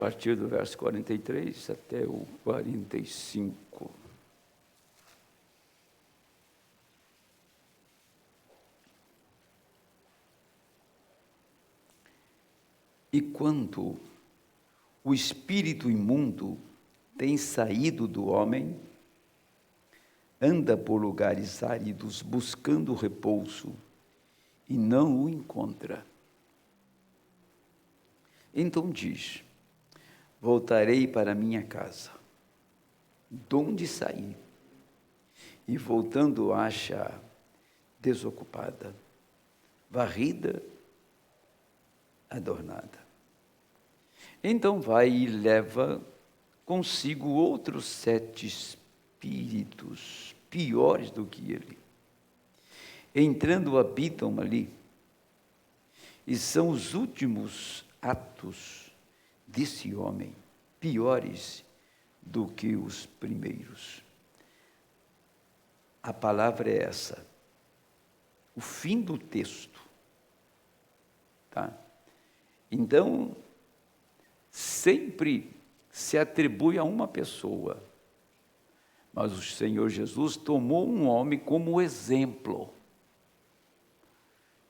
a partir do verso 43 até o 45. E quando o espírito imundo tem saído do homem, anda por lugares áridos buscando repouso e não o encontra. Então diz: voltarei para minha casa, donde saí, e voltando acha desocupada, varrida, adornada. Então vai e leva consigo outros 7 espíritos, piores do que ele. Entrando, habitam ali, e são os últimos atos desse homem, piores do que os primeiros. A palavra é essa, o fim do texto. Tá? Então, sempre se atribui a uma pessoa, mas o Senhor Jesus tomou um homem como exemplo,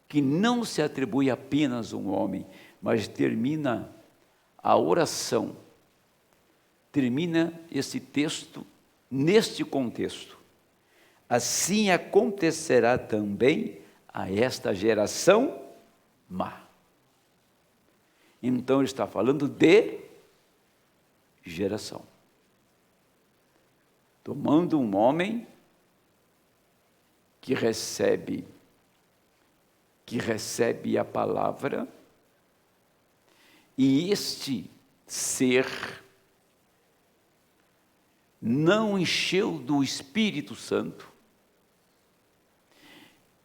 que não se atribui apenas a um homem, mas termina a oração, termina esse texto neste contexto. Assim acontecerá também a esta geração má. Então ele está falando de geração. Tomando um homem que recebe a palavra, e este ser não encheu do Espírito Santo,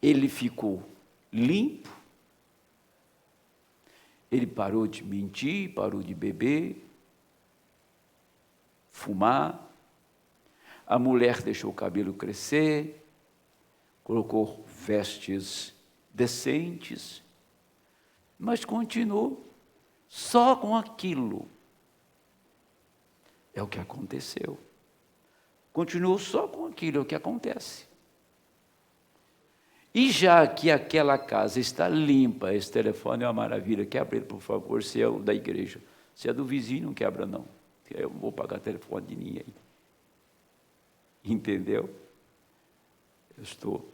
ele ficou limpo, ele parou de mentir, parou de beber, fumar, a mulher deixou o cabelo crescer, colocou vestes decentes, mas continuou só com aquilo. É o que aconteceu. Continuou só com aquilo, é o que acontece. E já que aquela casa está limpa, esse telefone é uma maravilha, quebra ele, por favor, se é o da igreja. Se é do vizinho, não quebra, não. Eu não vou pagar telefone de ninguém. Entendeu? Eu estou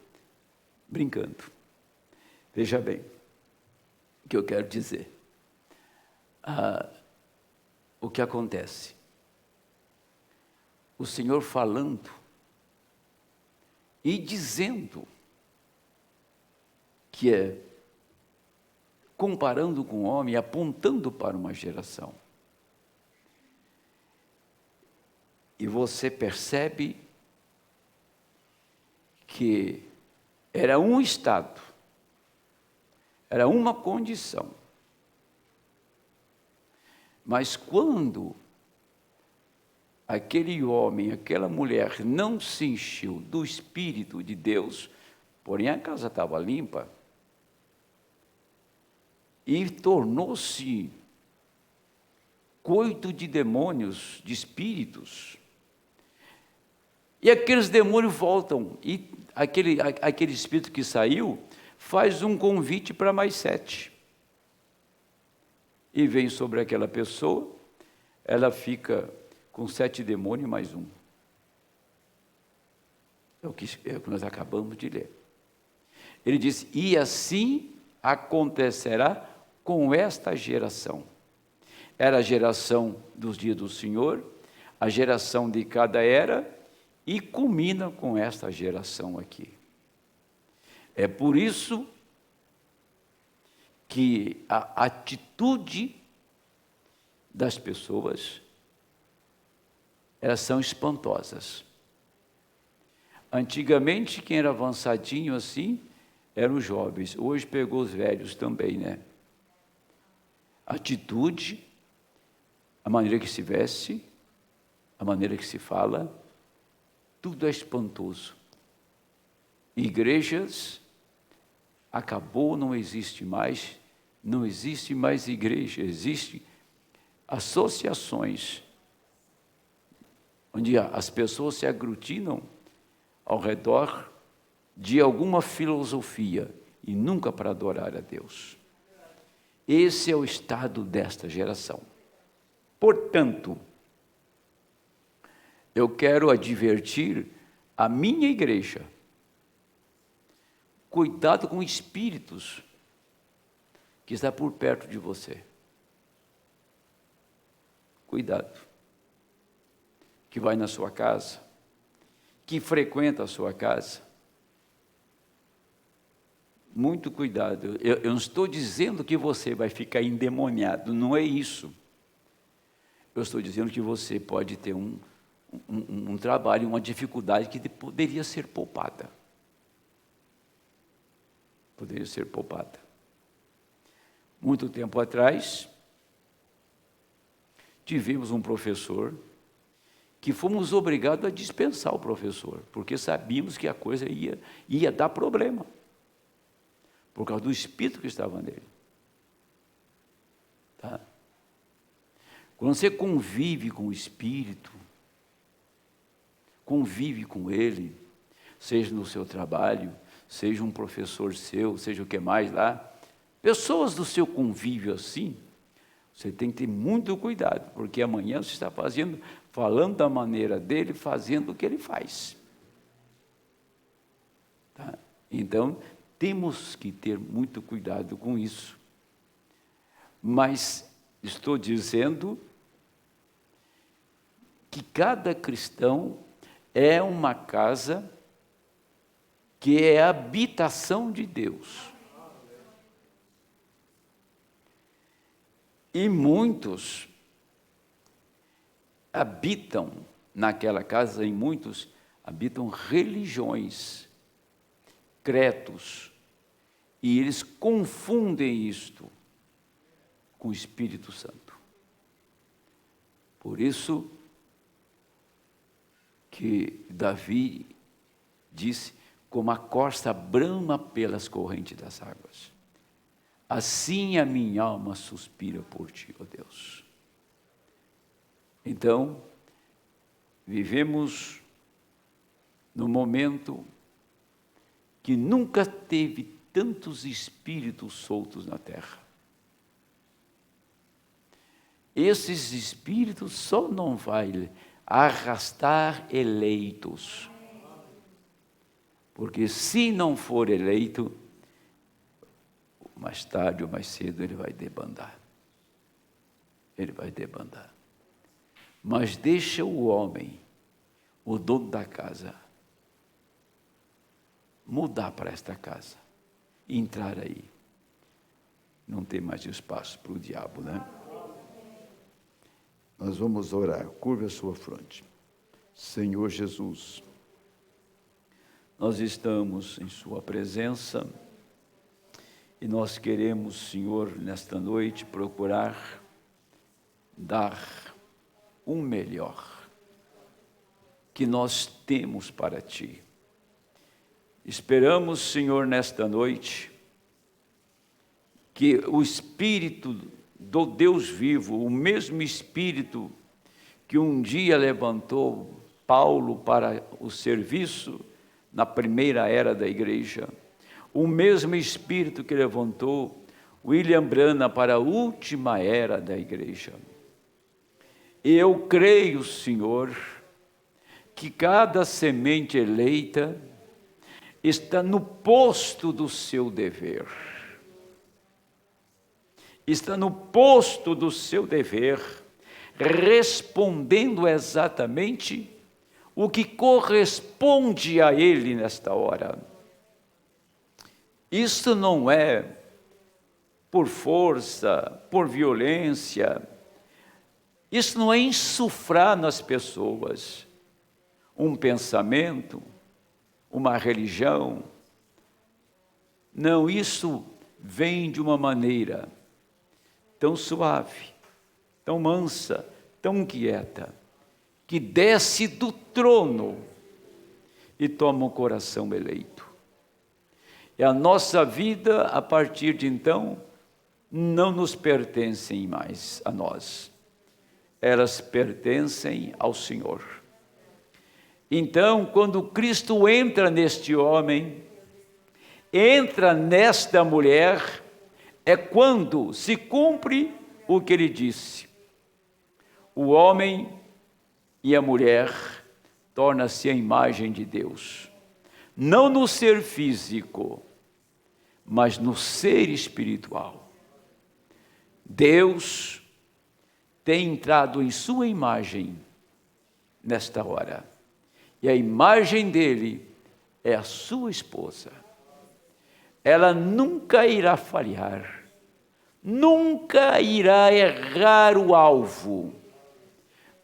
brincando. Veja bem, o que eu quero dizer. O que acontece? O Senhor falando e dizendo que é comparando com o homem, apontando para uma geração. E você percebe que era um estado, era uma condição. Mas quando aquele homem, aquela mulher não se encheu do Espírito de Deus, porém a casa estava limpa, e tornou-se coito de demônios, de espíritos, e aqueles demônios voltam, e aquele espírito que saiu faz um convite para mais 7. E vem sobre aquela pessoa, ela fica com 7 demônios mais um. É o que nós acabamos de ler. Ele diz: e assim acontecerá com esta geração. Era a geração dos dias do Senhor, a geração de cada era, e culmina com esta geração aqui. É por isso que a atitude das pessoas, elas são espantosas. Antigamente, quem era avançadinho assim, eram os jovens. Hoje pegou os velhos também, né? A atitude, a maneira que se veste, a maneira que se fala, tudo é espantoso. Igrejas, acabou, não existe mais igreja, existe associações, onde as pessoas se aglutinam ao redor de alguma filosofia e nunca para adorar a Deus. Esse é o estado desta geração. Portanto, eu quero advertir a minha igreja: cuidado com espíritos que está por perto de você. Cuidado. Que vai na sua casa, que frequenta a sua casa. Muito cuidado. Eu não estou dizendo que você vai ficar endemoniado, não é isso. Eu estou dizendo que você pode ter um trabalho, uma dificuldade que poderia ser poupada. Poderia ser poupada. Muito tempo atrás, tivemos um professor que fomos obrigados a dispensar o professor, porque sabíamos que a coisa ia dar problema, por causa do espírito que estava nele. Tá? Quando você convive com o espírito, convive com ele, seja no seu trabalho, seja um professor seu, seja o que mais lá, pessoas do seu convívio assim, você tem que ter muito cuidado, porque amanhã você está falando da maneira dele, fazendo o que ele faz. Tá? Então, temos que ter muito cuidado com isso. Mas estou dizendo que cada cristão é uma casa que é a habitação de Deus. E muitos habitam naquela casa, e muitos habitam religiões, credos, e eles confundem isto com o Espírito Santo. Por isso que Davi disse: como a corça brama pelas correntes das águas, assim a minha alma suspira por ti, ó Deus. Então, vivemos num momento que nunca teve tantos espíritos soltos na terra. Esses espíritos só não vai arrastar eleitos, porque se não for eleito, mais tarde ou mais cedo ele vai debandar. Ele vai debandar. Mas deixa o homem, o dono da casa, mudar para esta casa, entrar aí. Não tem mais espaço para o diabo, né? Nós vamos orar. Curva a sua fronte. Senhor Jesus, nós estamos em sua presença e nós queremos, Senhor, nesta noite procurar dar o melhor que nós temos para Ti. Esperamos, Senhor, nesta noite, que o Espírito do Deus vivo, o mesmo Espírito que um dia levantou Paulo para o serviço na primeira era da igreja, o mesmo Espírito que levantou William Branham para a última era da igreja. Eu creio, Senhor, que cada semente eleita está no posto do seu dever. Está no posto do seu dever, respondendo exatamente o que corresponde a ele nesta hora. Isso não é por força, por violência. Isso não é insuflar nas pessoas um pensamento, uma religião. Não, isso vem de uma maneira tão suave, tão mansa, tão quieta, que desce do trono e toma o coração eleito. E a nossa vida, a partir de então, não nos pertence mais a nós. elas pertencem ao Senhor. Então, quando Cristo entra neste homem, entra nesta mulher, é quando se cumpre o que ele disse. O homem e a mulher tornam-se a imagem de Deus, não no ser físico, mas no ser espiritual. Deus tem entrado em sua imagem nesta hora, e a imagem dele é a sua esposa. Ela nunca irá falhar, nunca irá errar o alvo,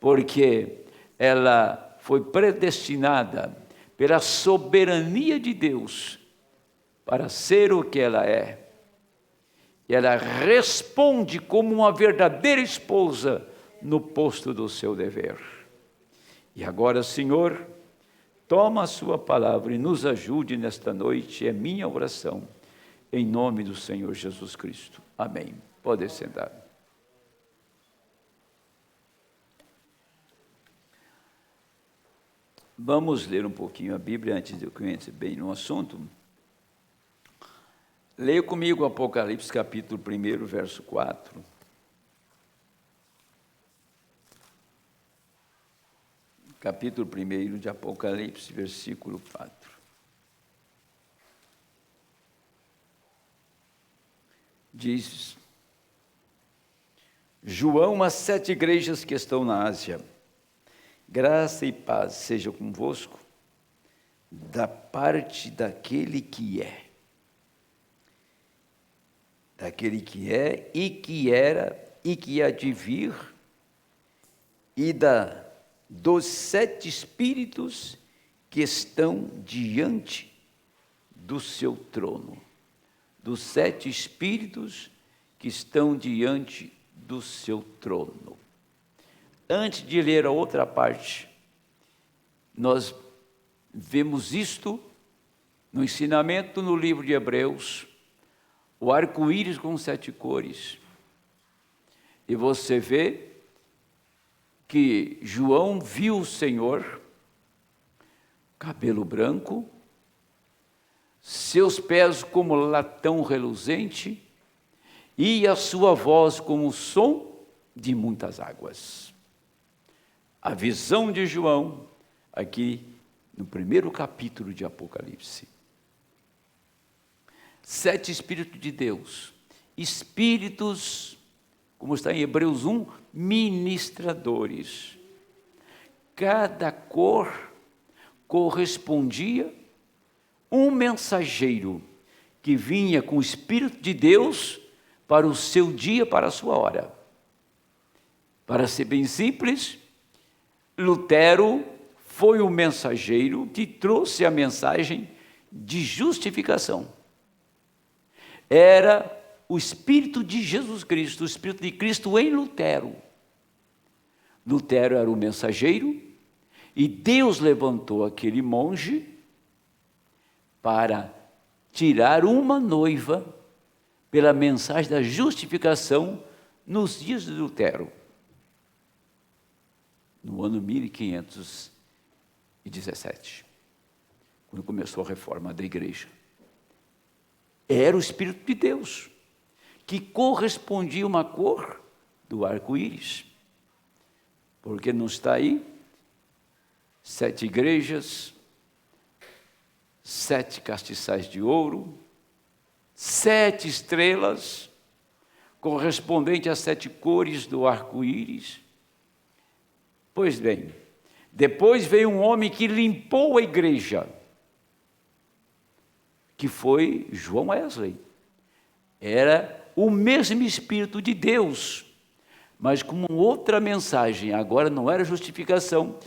porque ela foi predestinada pela soberania de Deus para ser o que ela é. E ela responde como uma verdadeira esposa no posto do seu dever. E agora, Senhor, toma a sua palavra e nos ajude nesta noite, é minha oração, em nome do Senhor Jesus Cristo. Amém. Pode sentar. Vamos ler um pouquinho a Bíblia antes de eu conhecer bem no assunto. Leia comigo Apocalipse capítulo 1, verso 4. Capítulo 1 de Apocalipse, versículo 4. Diz: João, às 7 igrejas que estão na Ásia, graça e paz seja convosco, da parte daquele que é e que era e que há de vir, e dos 7 espíritos que estão diante do seu trono. Dos 7 espíritos que estão diante do seu trono. Antes de ler a outra parte, nós vemos isto no ensinamento no livro de Hebreus, o arco-íris com 7 cores. E você vê que João viu o Senhor, cabelo branco, seus pés como latão reluzente, e a sua voz como o som de muitas águas. A visão de João, aqui no 1º capítulo de Apocalipse. 7 Espíritos de Deus, espíritos, como está em Hebreus 1, ministradores. Cada cor correspondia um mensageiro que vinha com o Espírito de Deus para o seu dia, para a sua hora. Para ser bem simples, Lutero foi o mensageiro que trouxe a mensagem de justificação. Era o Espírito de Jesus Cristo, o Espírito de Cristo em Lutero. Lutero era o mensageiro e Deus levantou aquele monge para tirar uma noiva pela mensagem da justificação nos dias de Lutero, no ano 1517, quando começou a reforma da igreja. Era o Espírito de Deus, que correspondia uma cor do arco-íris. Porque não está aí? 7 igrejas, 7 castiçais de ouro, 7 estrelas, correspondente às 7 cores do arco-íris. Pois bem, depois veio um homem que limpou a igreja, que foi João Wesley. Era o mesmo Espírito de Deus, mas com outra mensagem. Agora não era justificação,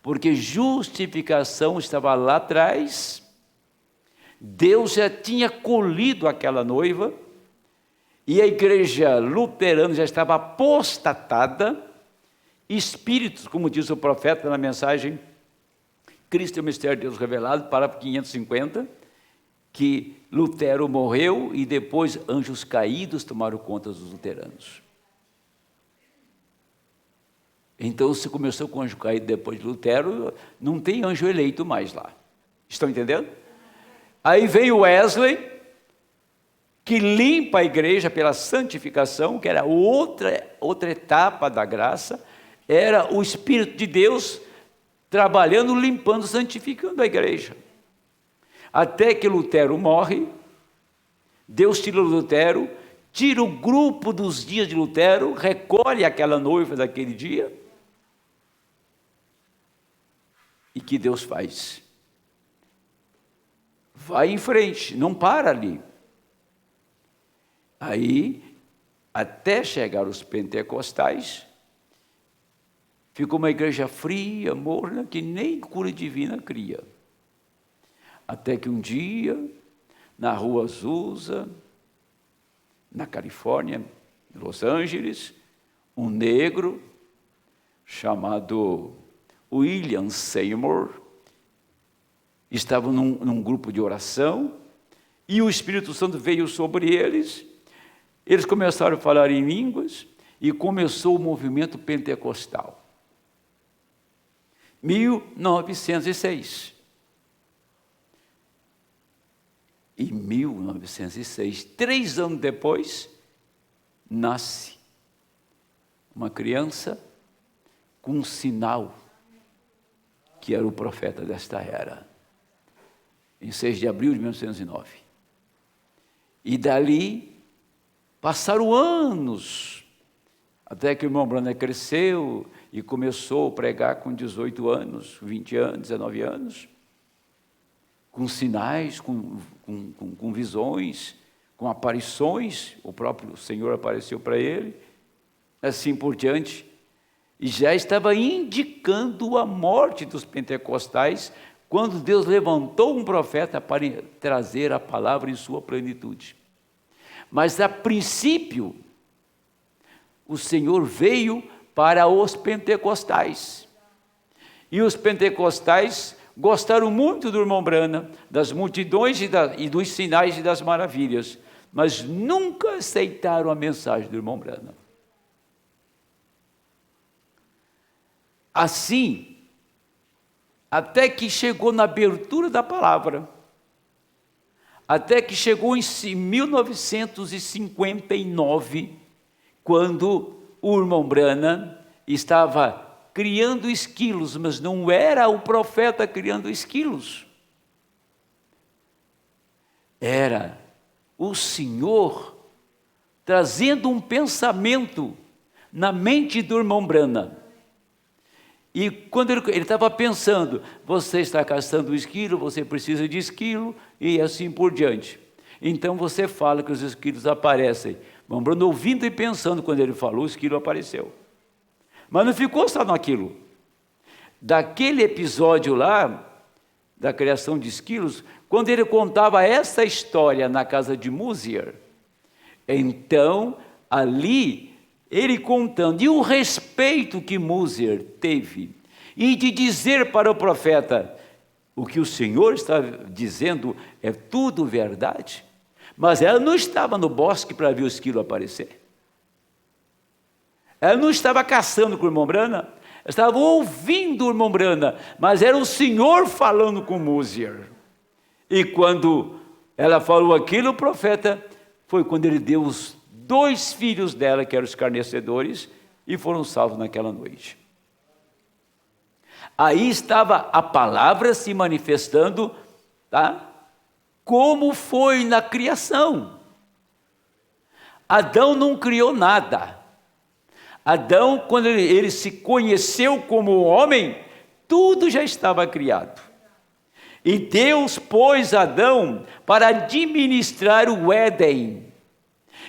porque justificação estava lá atrás. Deus já tinha colhido aquela noiva, e a igreja luterana já estava apostatada. Espíritos, como diz o profeta na mensagem, Cristo é o mistério de Deus revelado, parágrafo 550, que Lutero morreu e depois anjos caídos tomaram conta dos luteranos. Então, se começou com o anjo caído depois de Lutero, não tem anjo eleito mais lá. Estão entendendo? Aí veio Wesley, que limpa a igreja pela santificação, que era outra etapa da graça, era o Espírito de Deus trabalhando, limpando, santificando a igreja. Até que Lutero morre, Deus tira Lutero, tira o grupo dos dias de Lutero, recolhe aquela noiva daquele dia. E que Deus faz? Vai em frente, não para ali. Aí, até chegar os pentecostais, ficou uma igreja fria, morna, que nem cura divina cria. Até que um dia, na rua Azusa, na Califórnia, Los Angeles, um negro chamado William Seymour estava num grupo de oração e o Espírito Santo veio sobre eles. Eles começaram a falar em línguas e começou o movimento pentecostal. 1906. Em 1906, 3 anos depois, nasce uma criança com um sinal que era o profeta desta era, em 6 de abril de 1909. E dali passaram anos, até que o irmão Branham cresceu e começou a pregar com 18 anos, 20 anos, 19 anos, com sinais, com visões, com aparições. O próprio Senhor apareceu para ele, assim por diante, e já estava indicando a morte dos pentecostais, quando Deus levantou um profeta para trazer a palavra em sua plenitude. Mas a princípio, o Senhor veio para os pentecostais, e os pentecostais gostaram muito do irmão Branham, das multidões e dos sinais e das maravilhas, mas nunca aceitaram a mensagem do irmão Branham. Assim, até que chegou na abertura da palavra, até que chegou em 1959, quando o irmão Branham estava criando esquilos, mas não era o profeta criando esquilos. Era o Senhor trazendo um pensamento na mente do irmão Branham. E quando ele estava pensando, você está caçando o esquilo, você precisa de esquilo, e assim por diante. Então você fala que os esquilos aparecem. O irmão Branham ouvindo e pensando, quando ele falou, o esquilo apareceu. Mas não ficou só naquilo. Daquele episódio lá, da criação de esquilos, quando ele contava essa história na casa de Musier, então, ali, ele contando, e o respeito que Musier teve, e de dizer para o profeta, o que o Senhor está dizendo é tudo verdade, mas ela não estava no bosque para ver o esquilo aparecer. Ela não estava caçando com o irmão Branham, ela estava ouvindo o irmão Branham, mas era o Senhor falando com Musier. E quando ela falou aquilo, o profeta, foi quando ele deu os 2 filhos dela, que eram escarnecedores, e foram salvos naquela noite. Aí estava a palavra se manifestando, tá? Como foi na criação. Adão não criou nada. Adão, quando ele se conheceu como homem, tudo já estava criado. E Deus pôs Adão para administrar o Éden.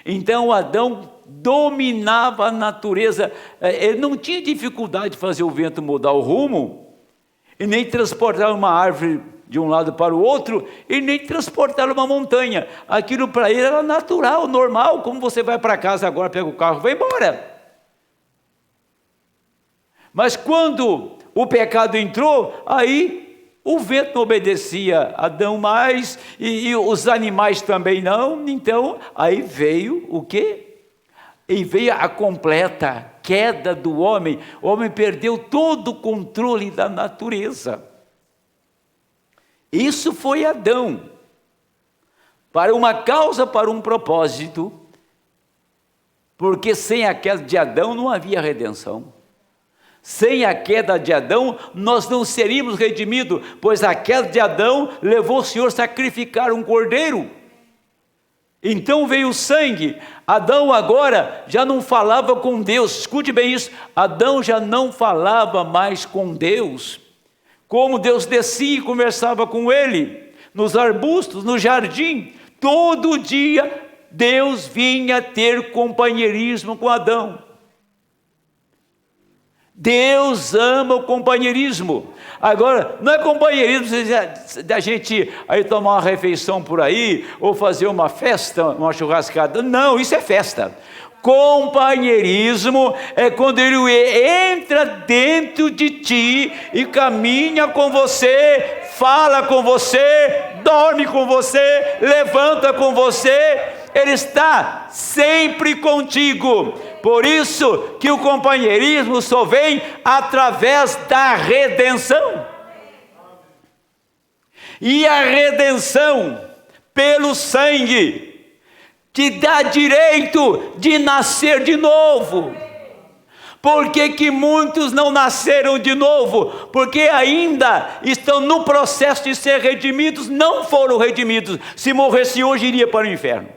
Então Adão dominava a natureza, ele não tinha dificuldade de fazer o vento mudar o rumo, e nem transportar uma árvore de um lado para o outro, e nem transportar uma montanha. Aquilo para ele era natural, normal, como você vai para casa agora, pega o carro e vai embora. Mas quando o pecado entrou, aí o vento não obedecia a Adão mais, e os animais também não. Então, aí veio o quê? E veio a completa queda do homem, o homem perdeu todo o controle da natureza. Isso foi Adão. Para uma causa, para um propósito, porque sem a queda de Adão não havia redenção. Sem a queda de Adão, nós não seríamos redimidos, pois a queda de Adão levou o Senhor a sacrificar um cordeiro. Então veio o sangue. Adão agora já não falava com Deus. Escute bem isso. Adão já não falava mais com Deus. Como Deus descia e conversava com ele, nos arbustos, no jardim. Todo dia Deus vinha ter companheirismo com Adão. Deus ama o companheirismo. Agora, não é companheirismo da gente aí tomar uma refeição por aí, ou fazer uma festa, uma churrascada. Não, isso é festa. Companheirismo é quando ele entra dentro de ti e caminha com você, fala com você, dorme com você, levanta com você. Ele está sempre contigo. Por isso que o companheirismo só vem através da redenção. E a redenção pelo sangue te dá direito de nascer de novo. Por que muitos não nasceram de novo? Porque ainda estão no processo de ser redimidos, não foram redimidos. Se morresse hoje, iria para o inferno.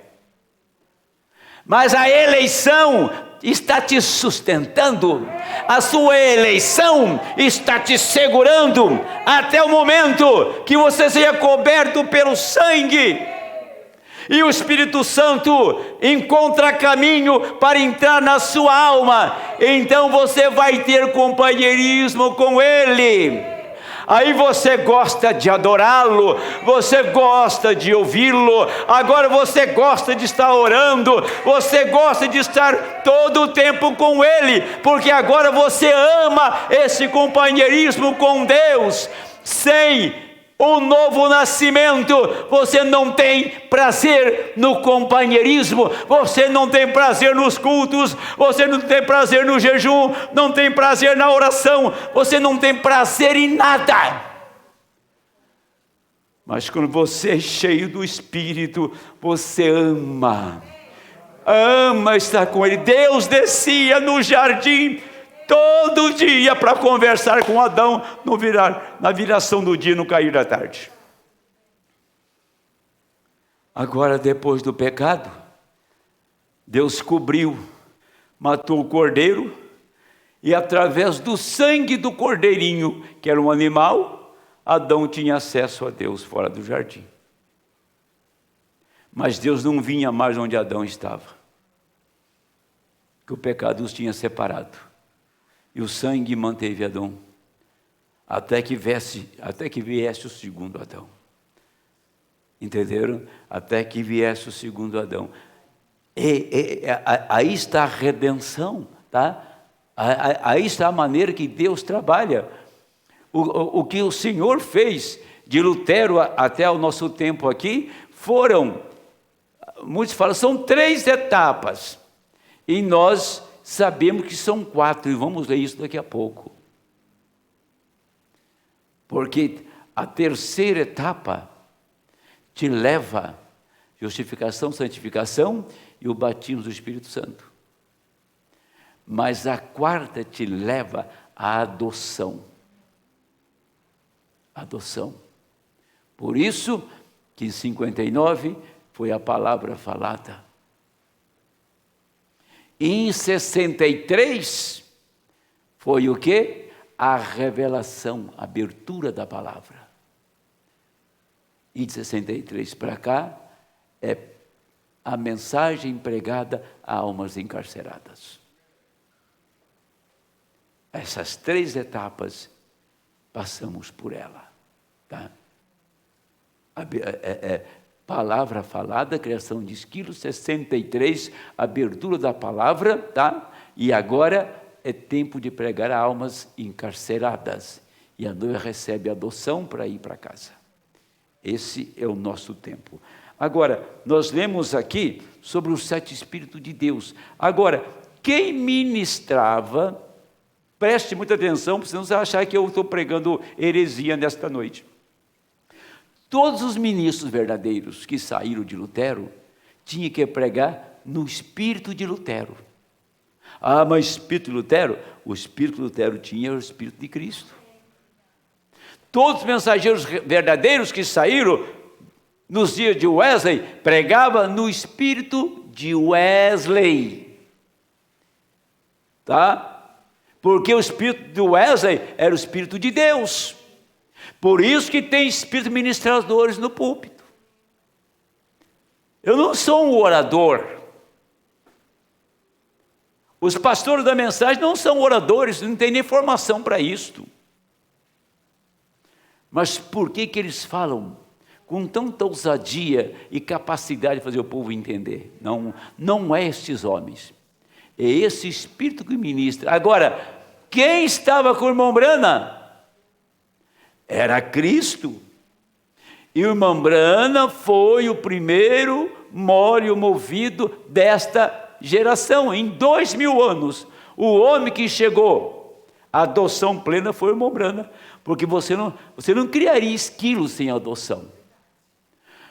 Mas a eleição está te sustentando, a sua eleição está te segurando, até o momento que você seja coberto pelo sangue, e o Espírito Santo encontra caminho para entrar na sua alma, então você vai ter companheirismo com Ele. Aí você gosta de adorá-lo, você gosta de ouvi-lo, agora você gosta de estar orando, você gosta de estar todo o tempo com Ele, porque agora você ama esse companheirismo com Deus. Sem o novo nascimento, você não tem prazer no companheirismo, você não tem prazer nos cultos, você não tem prazer no jejum, não tem prazer na oração, você não tem prazer em nada. Mas quando você é cheio do Espírito, você ama estar com Ele. Deus descia no jardim todo dia para conversar com Adão na viração do dia, no cair da tarde. Agora, depois do pecado, Deus cobriu, matou o cordeiro, e através do sangue do cordeirinho, que era um animal, Adão tinha acesso a Deus fora do jardim. Mas Deus não vinha mais onde Adão estava, que o pecado os tinha separado. E o sangue manteve Adão, até que viesse o segundo Adão. Entenderam? Até que viesse o segundo Adão. Aí está a redenção, tá? Aí está a maneira que Deus trabalha. O que o Senhor fez de Lutero até o nosso tempo aqui, muitos falam, são 3 etapas. E nós sabemos que são 4, e vamos ler isso daqui a pouco. Porque a terceira etapa te leva à justificação, santificação e o batismo do Espírito Santo. Mas a quarta te leva à adoção. Adoção. Por isso que em 59 foi a palavra falada. Em 63 foi o quê? A revelação, a abertura da palavra. E de 63 para cá é a mensagem pregada a almas encarceradas. Essas 3 etapas passamos por ela, tá? Palavra falada, criação de esquilos, 63, abertura da palavra, tá? E agora é tempo de pregar a almas encarceradas. E a noiva recebe a adoção para ir para casa. Esse é o nosso tempo. Agora, nós lemos aqui sobre os 7 Espíritos de Deus. Agora, quem ministrava, preste muita atenção, para você não achar que eu estou pregando heresia nesta noite. Todos os ministros verdadeiros que saíram de Lutero, tinham que pregar no espírito de Lutero. Ah, mas espírito de Lutero? O espírito de Lutero tinha o espírito de Cristo. Todos os mensageiros verdadeiros que saíram nos dias de Wesley, pregavam no espírito de Wesley. Tá? Porque o espírito de Wesley era o espírito de Deus. Por isso que tem espíritos ministradores no púlpito. Eu não sou um orador. Os pastores da mensagem não são oradores, não tem nem formação para isto. Mas por que eles falam com tanta ousadia e capacidade de fazer o povo entender? Não é estes homens. É esse espírito que ministra. Agora, quem estava com o irmão Brana? Era Cristo. E o irmão Brana foi o primeiro móreo movido desta geração. Em 2000 anos, o homem que chegou à adoção plena foi o irmão Brana. Porque você não criaria esquilos sem adoção.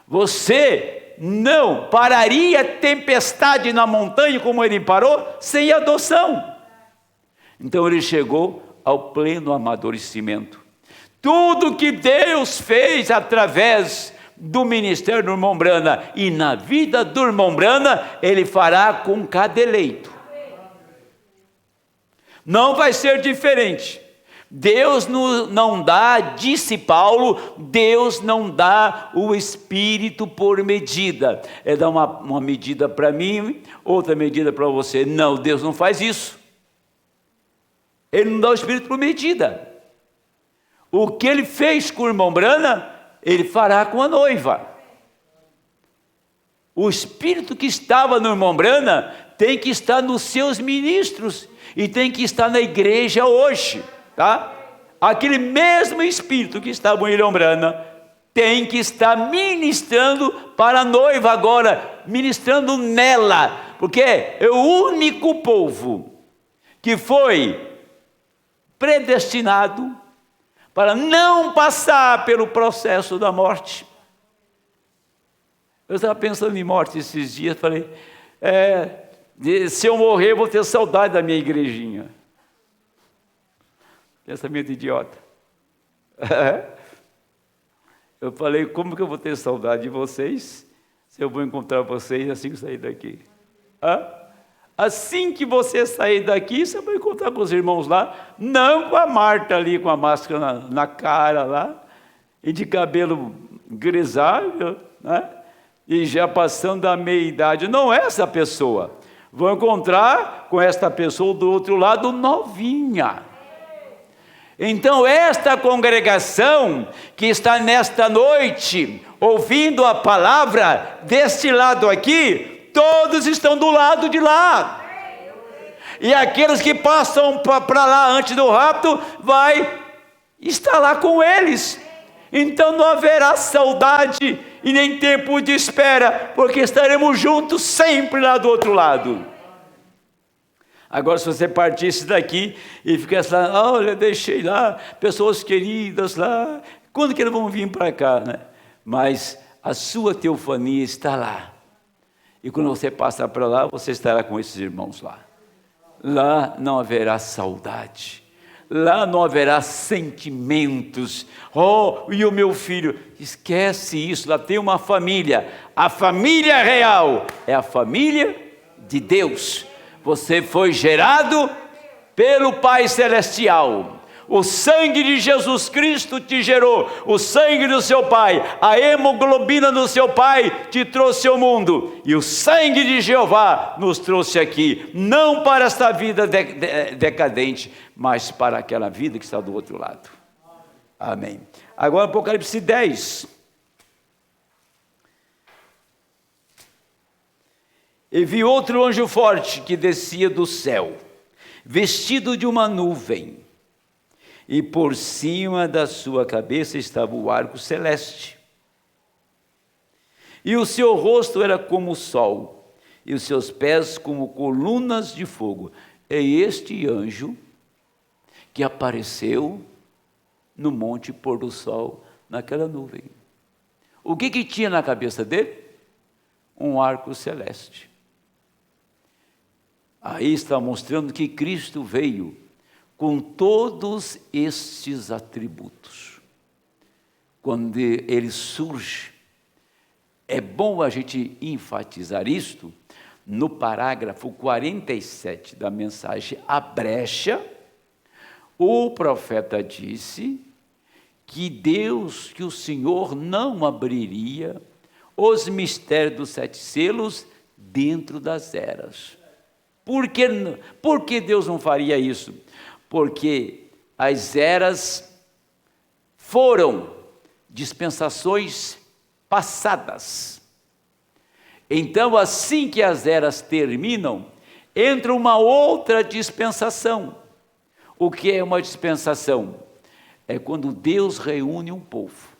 Você não pararia tempestade na montanha como ele parou sem adoção. Então ele chegou ao pleno amadurecimento. Tudo que Deus fez através do ministério do irmão Brana e na vida do irmão Brana, ele fará com cada eleito. Não vai ser diferente. Deus não dá, disse Paulo, Deus não dá o Espírito por medida. É dar uma medida para mim, outra medida para você. Não, Deus não faz isso. Ele não dá o Espírito por medida. O que ele fez com o irmão Brana, ele fará com a noiva. O Espírito que estava no irmão Brana tem que estar nos seus ministros e tem que estar na igreja hoje. Tá? Aquele mesmo Espírito que estava em irmão Brana tem que estar ministrando para a noiva agora, ministrando nela, porque é o único povo que foi predestinado para não passar pelo processo da morte. Eu estava pensando em morte esses dias, falei, se eu morrer, eu vou ter saudade da minha igrejinha. Pensamento idiota. Eu falei, como que eu vou ter saudade de vocês, se eu vou encontrar vocês assim que sair daqui? Assim que você sair daqui, você vai encontrar com os irmãos lá, não com a Marta ali, com a máscara na cara lá, e de cabelo grisalho, né? E já passando da meia-idade. Não é essa pessoa. Vou encontrar com esta pessoa do outro lado, novinha. Então esta congregação que está nesta noite, ouvindo a palavra, deste lado aqui, todos estão do lado de lá. E aqueles que passam para lá antes do rapto, vai estar lá com eles. Então não haverá saudade e nem tempo de espera, porque estaremos juntos sempre lá do outro lado. Agora, se você partisse daqui e ficasse lá, olha, deixei lá, pessoas queridas lá, quando que eles vão vir para cá, né? Mas a sua teofania está lá. E quando você passar para lá, você estará com esses irmãos lá. Lá não haverá saudade. Lá não haverá sentimentos. Oh, e o meu filho, esquece isso, lá tem uma família. A família real é a família de Deus. Você foi gerado pelo Pai Celestial. O sangue de Jesus Cristo te gerou. O sangue do seu Pai, a hemoglobina do seu Pai te trouxe ao mundo. E o sangue de Jeová nos trouxe aqui. Não para esta vida decadente, mas para aquela vida que está do outro lado. Amém. Agora Apocalipse 10. E vi outro anjo forte que descia do céu, vestido de uma nuvem, e por cima da sua cabeça estava o arco celeste. E o seu rosto era como o sol, e os seus pés como colunas de fogo. É este anjo que apareceu no monte pôr do sol, naquela nuvem. O que tinha na cabeça dele? Um arco celeste. Aí está mostrando que Cristo veio com todos estes atributos. Quando ele surge, é bom a gente enfatizar isto no parágrafo 47 da mensagem A Brecha. O profeta disse que o Senhor não abriria os mistérios dos 7 selos dentro das eras. Por que Deus não faria isso? Porque as eras foram dispensações passadas. Então, assim que as eras terminam, entra uma outra dispensação. O que é uma dispensação? É quando Deus reúne um povo.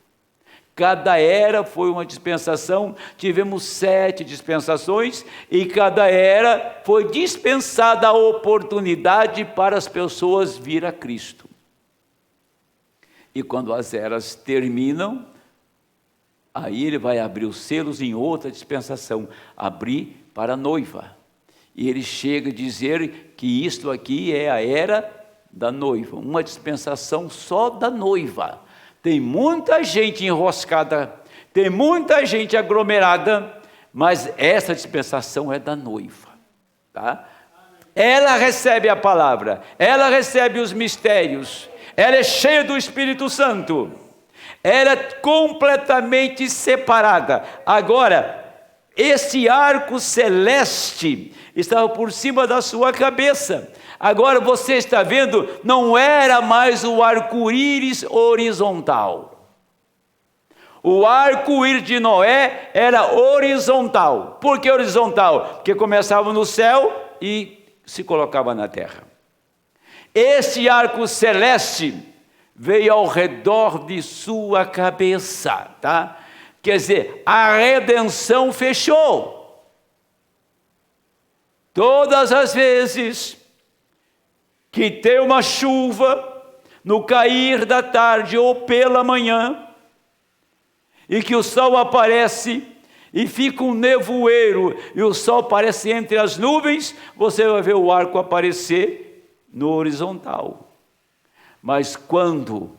Cada era foi uma dispensação, tivemos 7 dispensações, e cada era foi dispensada a oportunidade para as pessoas vir a Cristo. E quando as eras terminam, aí ele vai abrir os selos em outra dispensação, abrir para a noiva. E ele chega a dizer que isto aqui é a era da noiva, uma dispensação só da noiva. Tem muita gente enroscada, tem muita gente aglomerada, mas essa dispensação é da noiva, tá? Ela recebe a palavra, ela recebe os mistérios, ela é cheia do Espírito Santo, ela é completamente separada. Agora, esse arco celeste estava por cima da sua cabeça. Agora você está vendo, não era mais o arco-íris horizontal. O arco-íris de Noé era horizontal. Por que horizontal? Porque começava no céu e se colocava na terra. Este arco celeste veio ao redor de sua cabeça, tá? Quer dizer, a redenção fechou. Todas as vezes que tem uma chuva no cair da tarde ou pela manhã, e que o sol aparece e fica um nevoeiro, e o sol aparece entre as nuvens, você vai ver o arco aparecer no horizontal. Mas quando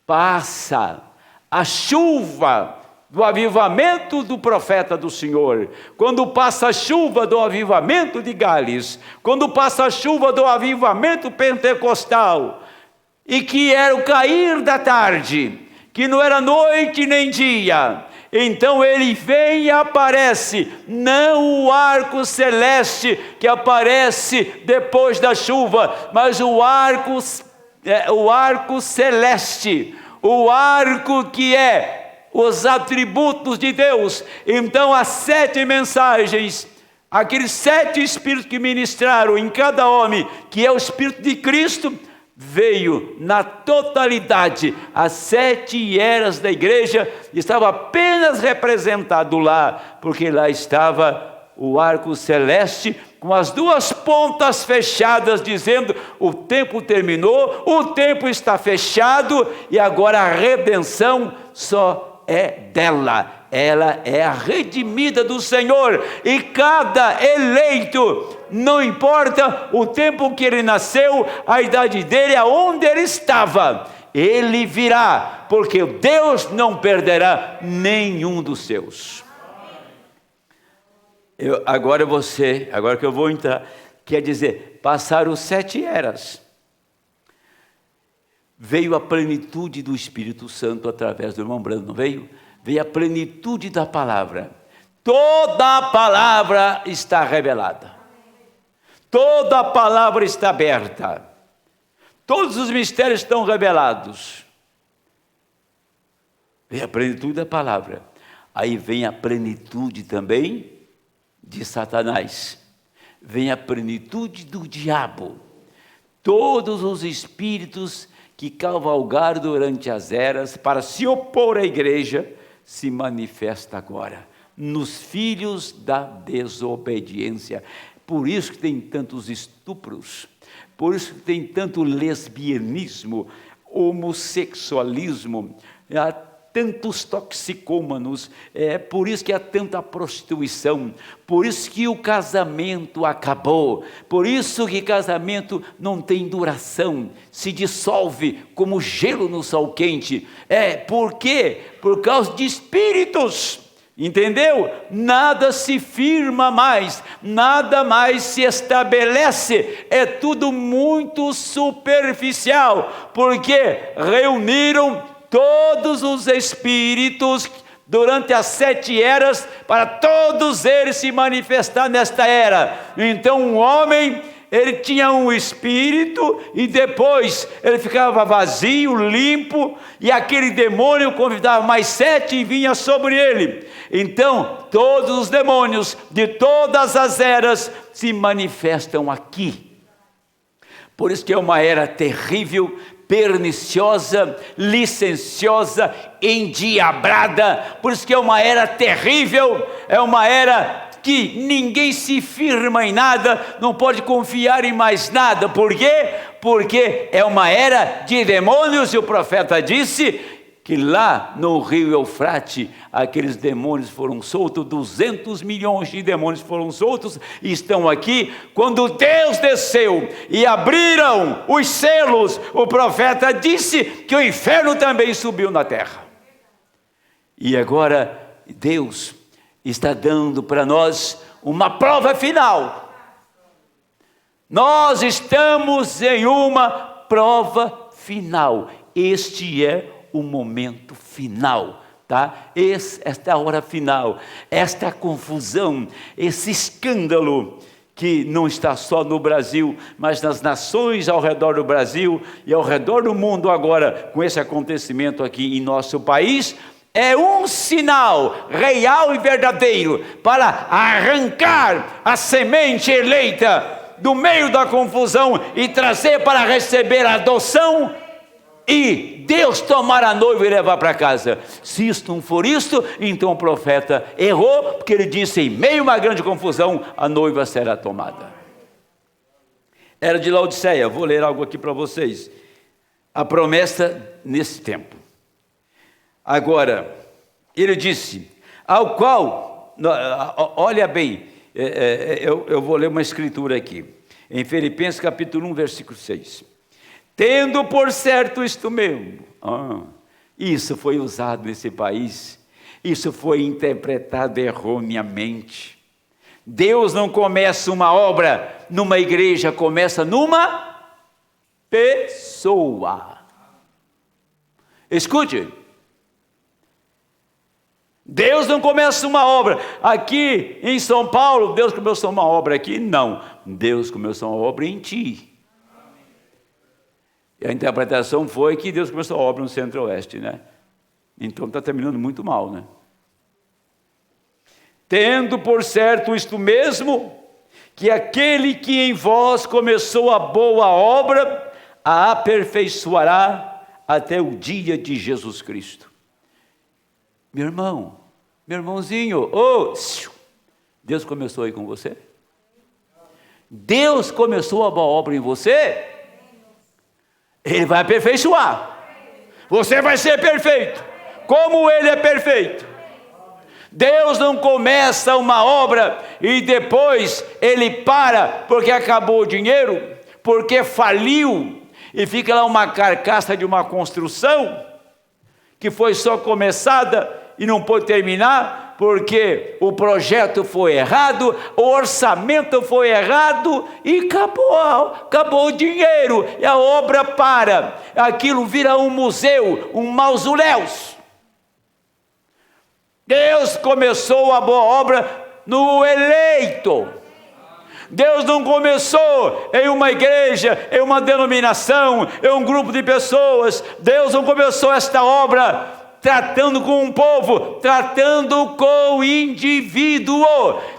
passa a chuva do avivamento do profeta do Senhor, quando passa a chuva do avivamento de Gales, quando passa a chuva do avivamento pentecostal, e que era o cair da tarde, que não era noite nem dia, então ele vem e aparece, não o arco celeste que aparece depois da chuva, mas o arco celeste, o arco que é os atributos de Deus. Então as 7 mensagens, aqueles 7 espíritos que ministraram em cada homem, que é o Espírito de Cristo, veio na totalidade. As 7 eras da igreja estava apenas representado lá, porque lá estava o arco celeste com as 2 pontas fechadas, dizendo: o tempo terminou, o tempo está fechado, e agora a redenção só é dela, ela é a redimida do Senhor, e cada eleito, não importa o tempo que ele nasceu, a idade dele, aonde ele estava, ele virá, porque Deus não perderá nenhum dos seus. Agora que eu vou entrar, quer dizer, passaram 7 eras, veio a plenitude do Espírito Santo através do irmão Brando, não veio? Veio a plenitude da palavra. Toda a palavra está revelada. Toda a palavra está aberta. Todos os mistérios estão revelados. Vem a plenitude da palavra. Aí vem a plenitude também de Satanás. Vem a plenitude do diabo. Todos os espíritos que cavalgaram durante as eras para se opor à igreja, se manifesta agora. nos filhos da desobediência. Por isso que tem tantos estupros, por isso que tem tanto lesbianismo, homossexualismo, há tantos toxicômanos, por isso que há tanta prostituição, por isso que o casamento acabou, por isso que casamento não tem duração, se dissolve como gelo no sol quente. Por quê? Por causa de espíritos. Entendeu? Nada se firma mais, nada mais se estabelece, é tudo muito superficial, porque reuniram todos os espíritos durante as 7 eras, para todos eles se manifestar nesta era. Então um homem, ele tinha um espírito, e depois ele ficava vazio, limpo, e aquele demônio convidava mais 7 e vinha sobre ele. Então todos os demônios de todas as eras se manifestam aqui. Por isso que é uma era terrível, perniciosa, licenciosa, endiabrada. Por isso que é uma era terrível, é uma era que ninguém se firma em nada, não pode confiar em mais nada. Por quê? Porque é uma era de demônios, e o profeta disse que lá no rio Eufrate, aqueles demônios foram soltos, 200 milhões de demônios foram soltos, e estão aqui. Quando Deus desceu e abriram os selos, o profeta disse que o inferno também subiu na terra. E agora Deus está dando para nós uma prova final. Nós estamos em uma prova final. Este é o momento final, tá? Esta hora final, esta confusão, esse escândalo que não está só no Brasil, mas nas nações ao redor do Brasil e ao redor do mundo agora, com esse acontecimento aqui em nosso país, é um sinal real e verdadeiro para arrancar a semente eleita do meio da confusão e trazer para receber a adoção, e Deus tomar a noiva e levar para casa. Se isto não for isto, então o profeta errou, porque ele disse: em meio a uma grande confusão, a noiva será tomada. Era de Laodiceia. Vou ler algo aqui para vocês. A promessa nesse tempo. Agora, ele disse, ao qual, olha bem, eu vou ler uma escritura aqui, em Filipenses capítulo 1, versículo 6. Tendo por certo isto mesmo. Isso foi usado nesse país, isso foi interpretado erroneamente. Deus não começa uma obra numa igreja, começa numa pessoa. Escute. Deus não começa uma obra aqui em São Paulo. Deus começou uma obra aqui? Não. Deus começou uma obra em ti. E a interpretação foi que Deus começou a obra no Centro-Oeste, né? Então está terminando muito mal, né? Tendo por certo isto mesmo, que aquele que em vós começou a boa obra, a aperfeiçoará até o dia de Jesus Cristo. Meu irmão, meu irmãozinho, Deus começou aí com você? Deus começou a boa obra em você? Ele vai aperfeiçoar. Você vai ser perfeito, como Ele é perfeito. Deus não começa uma obra e depois Ele para, porque acabou o dinheiro, porque faliu, e fica lá uma carcaça de uma construção, que foi só começada e não pôde terminar, porque o projeto foi errado, o orçamento foi errado, e acabou o dinheiro, e a obra para, aquilo vira um museu, um mausoléu. Deus começou a boa obra no eleito. Deus não começou em uma igreja, em uma denominação, em um grupo de pessoas. Deus não começou esta obra tratando com um povo, tratando com o indivíduo.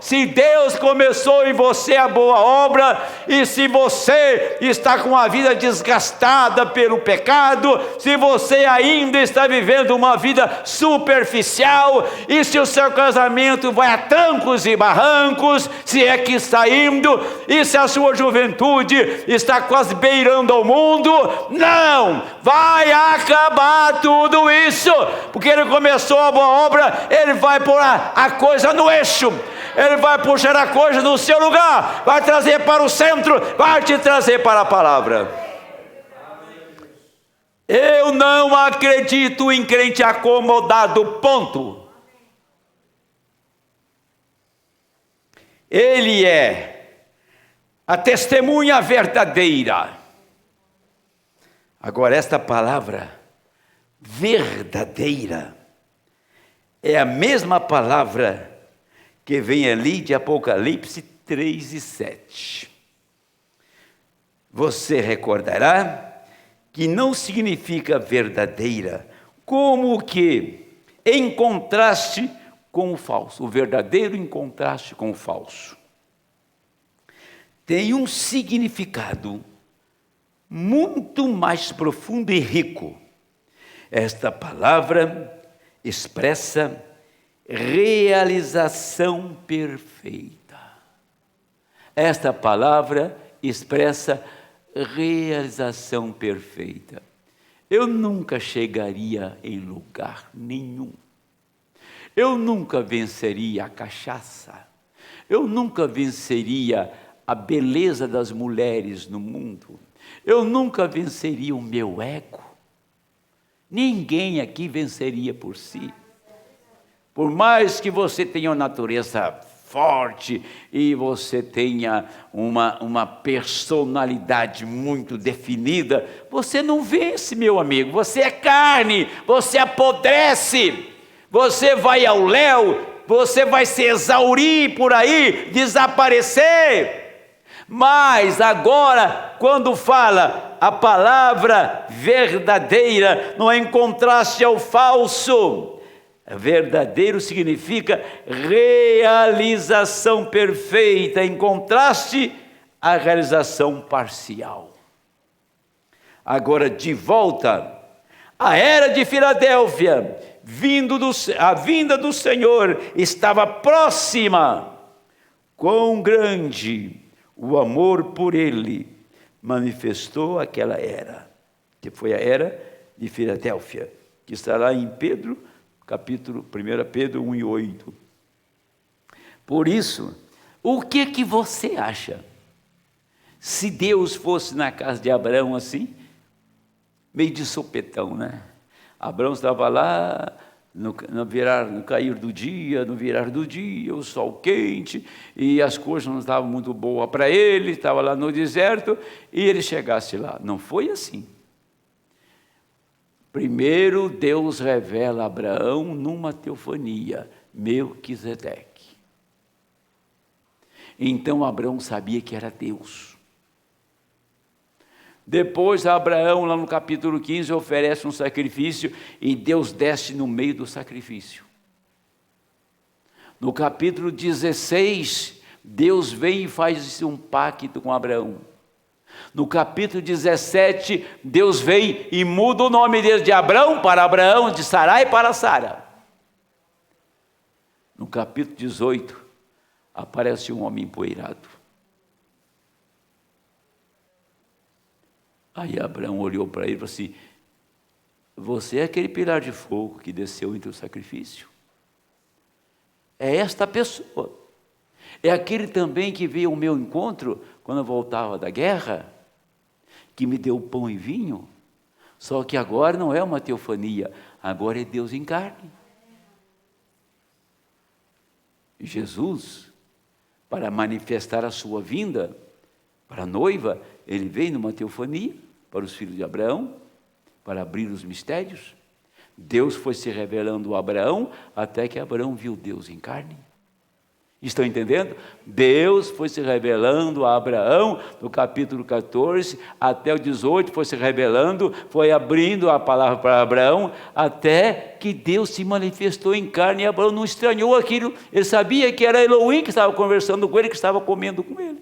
Se Deus começou em você a boa obra, e se você está com a vida desgastada pelo pecado, se você ainda está vivendo uma vida superficial, e se o seu casamento vai a trancos e barrancos, se é que está indo, e se a sua juventude está quase beirando ao mundo, não, vai acabar tudo isso, porque Ele começou a boa obra, Ele vai pôr a coisa no eixo, Ele vai puxar a coisa no seu lugar, vai trazer para o centro, vai te trazer para a palavra. Eu não acredito em crente acomodado, ponto. Ele é a testemunha verdadeira. Agora, esta palavra verdadeira é a mesma palavra que vem ali de Apocalipse 3:7. Você recordará que não significa verdadeira, como que em contraste com o falso, o verdadeiro em contraste com o falso. Tem um significado muito mais profundo e rico. Esta palavra expressa realização perfeita. Esta palavra expressa realização perfeita. Eu nunca chegaria em lugar nenhum. Eu nunca venceria a cachaça. Eu nunca venceria a beleza das mulheres no mundo. Eu nunca venceria o meu ego. Ninguém aqui venceria por si. Por mais que você tenha uma natureza forte e você tenha uma personalidade muito definida, você não vence, meu amigo. Você é carne, você apodrece, você vai ao léu, você vai se exaurir por aí, desaparecer. Mas agora, quando fala a palavra verdadeira, não é em contraste ao falso. Verdadeiro significa realização perfeita, em contraste à realização parcial. Agora, de volta à era de Filadélfia, a vinda do Senhor estava próxima. Quão grande o amor por Ele manifestou aquela era, que foi a era de Filadélfia, que está lá em Pedro, capítulo 1 Pedro 1:8. Por isso, o que você acha? Se Deus fosse na casa de Abraão assim, meio de sopetão, né? Abraão estava lá, no cair do dia, no virar do dia, o sol quente, e as coisas não estavam muito boas para ele, estava lá no deserto, e ele chegasse lá. Não foi assim. Primeiro Deus revela a Abraão numa teofania, Melquisedeque. Então Abraão sabia que era Deus. Depois Abraão, lá no capítulo 15, oferece um sacrifício e Deus desce no meio do sacrifício. No capítulo 16, Deus vem e faz um pacto com Abraão. No capítulo 17, Deus vem e muda o nome dele de Abrão para Abraão, de Sarai para Sara. No capítulo 18, aparece um homem empoeirado. Aí Abraão olhou para ele e falou assim: você é aquele pilar de fogo que desceu entre o sacrifício? É esta pessoa. É aquele também que veio ao meu encontro quando eu voltava da guerra, que me deu pão e vinho. Só que agora não é uma teofania, agora é Deus em carne. Jesus, para manifestar a sua vinda para a noiva, ele veio numa teofania para os filhos de Abraão, para abrir os mistérios. Deus foi se revelando a Abraão, até que Abraão viu Deus em carne. Estão entendendo? Deus foi se revelando a Abraão, no capítulo 14, até o 18, foi se revelando, foi abrindo a palavra para Abraão, até que Deus se manifestou em carne, e Abraão não estranhou aquilo, ele sabia que era Elohim que estava conversando com ele, que estava comendo com ele.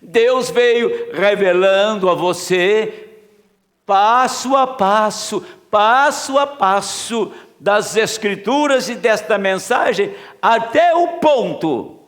Deus veio revelando a você, passo a passo, das Escrituras e desta mensagem, até o ponto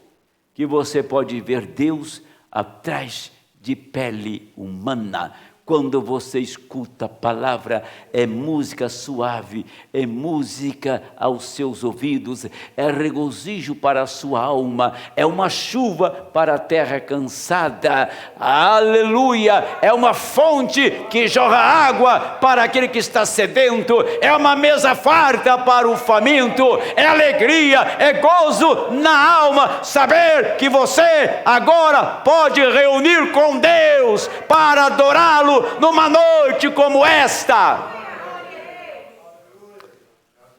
que você pode ver Deus atrás de pele humana. Quando você escuta a palavra, é música suave, é música aos seus ouvidos, é regozijo para a sua alma, é uma chuva para a terra cansada, aleluia, é uma fonte que jorra água para aquele que está sedento, é uma mesa farta para o faminto, é alegria, é gozo na alma, saber que você agora pode reunir com Deus para adorá-lo numa noite como esta.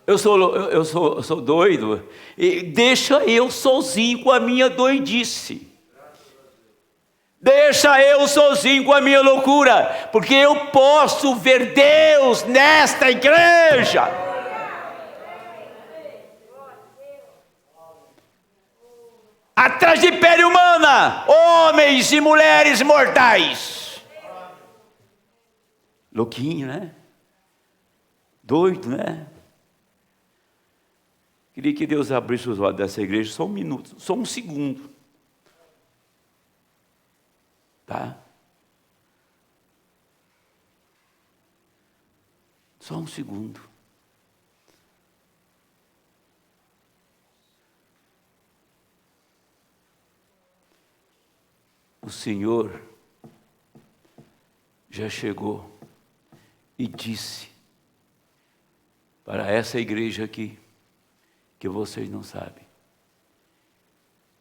Eu sou doido, e deixa eu sozinho com a minha doidice, deixa eu sozinho com a minha loucura, porque eu posso ver Deus nesta igreja. Atrás de pele humana, homens e mulheres mortais. Louquinho, né? Doido, né? Queria que Deus abrisse os olhos dessa igreja só um minuto, só um segundo. Tá? Só um segundo. O Senhor já chegou e disse para essa igreja aqui, que vocês não sabem,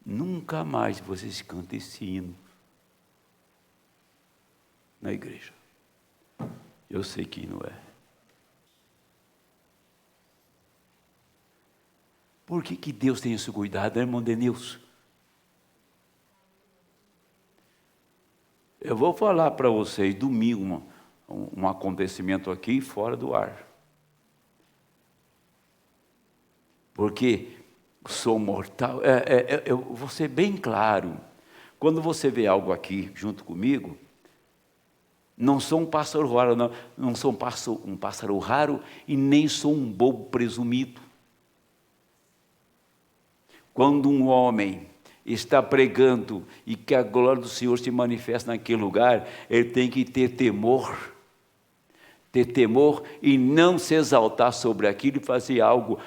nunca mais vocês cantem esse hino na igreja. Eu sei que não é. Por que Deus tem esse cuidado, irmão Denilson? Eu vou falar para vocês domingo um acontecimento aqui fora do ar. Porque sou mortal. Eu vou ser bem claro. Quando você vê algo aqui junto comigo, não sou um pássaro raro, não sou um pássaro raro e nem sou um bobo presumido. Quando um homem está pregando e que a glória do Senhor se manifesta naquele lugar, ele tem que ter temor e não se exaltar sobre aquilo e fazer algo,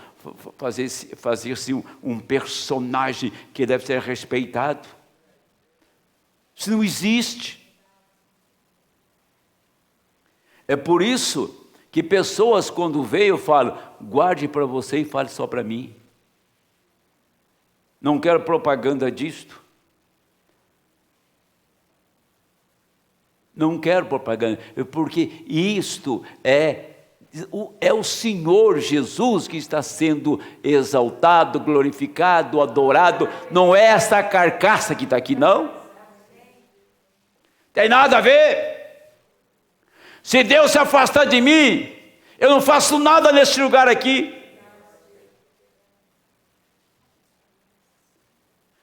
fazer-se um personagem que deve ser respeitado. Isso não existe. É por isso que pessoas, quando veem, eu falo, guarde para você e fale só para mim. Não quero propaganda disto. Não quero propaganda, porque isto é o Senhor Jesus que está sendo exaltado, glorificado, adorado. Não é essa carcaça que está aqui, não. Tem nada a ver. Se Deus se afastar de mim, eu não faço nada nesse lugar aqui.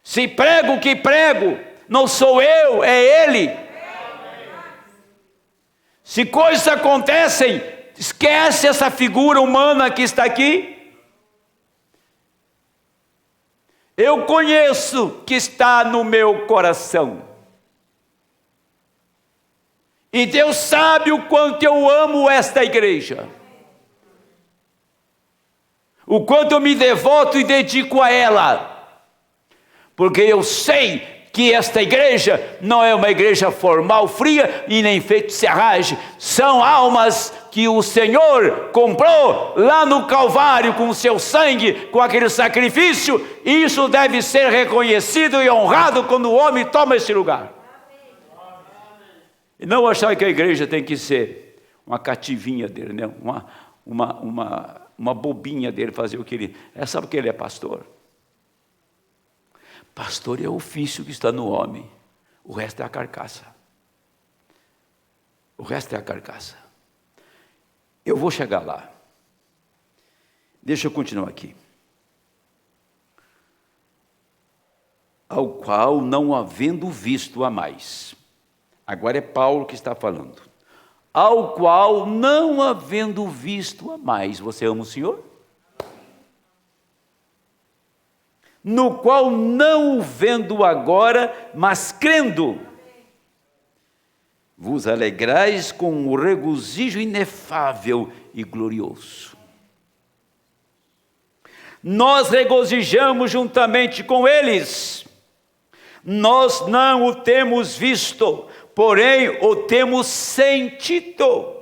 Se prego o que prego, não sou eu, é Ele. Se coisas acontecem, esquece essa figura humana que está aqui. Eu conheço o que está no meu coração. E Deus sabe o quanto eu amo esta igreja. O quanto eu me devoto e dedico a ela. Porque eu sei que esta igreja não é uma igreja formal, fria e nem feito de serragem. São almas que o Senhor comprou lá no Calvário com o seu sangue, com aquele sacrifício. E isso deve ser reconhecido e honrado quando o homem toma esse lugar. E não achar que a igreja tem que ser uma cativinha dele, né? uma bobinha dele, fazer o que ele... Sabe que ele é pastor? Pastor, é o ofício que está no homem, o resto é a carcaça. O resto é a carcaça. Eu vou chegar lá. Deixa eu continuar aqui. Ao qual não havendo visto a mais. Agora é Paulo que está falando. Ao qual não havendo visto a mais. Você ama o Senhor? No qual não o vendo agora, mas crendo, vos alegrais com o regozijo inefável e glorioso. Nós regozijamos juntamente com eles. Nós não o temos visto, porém o temos sentido.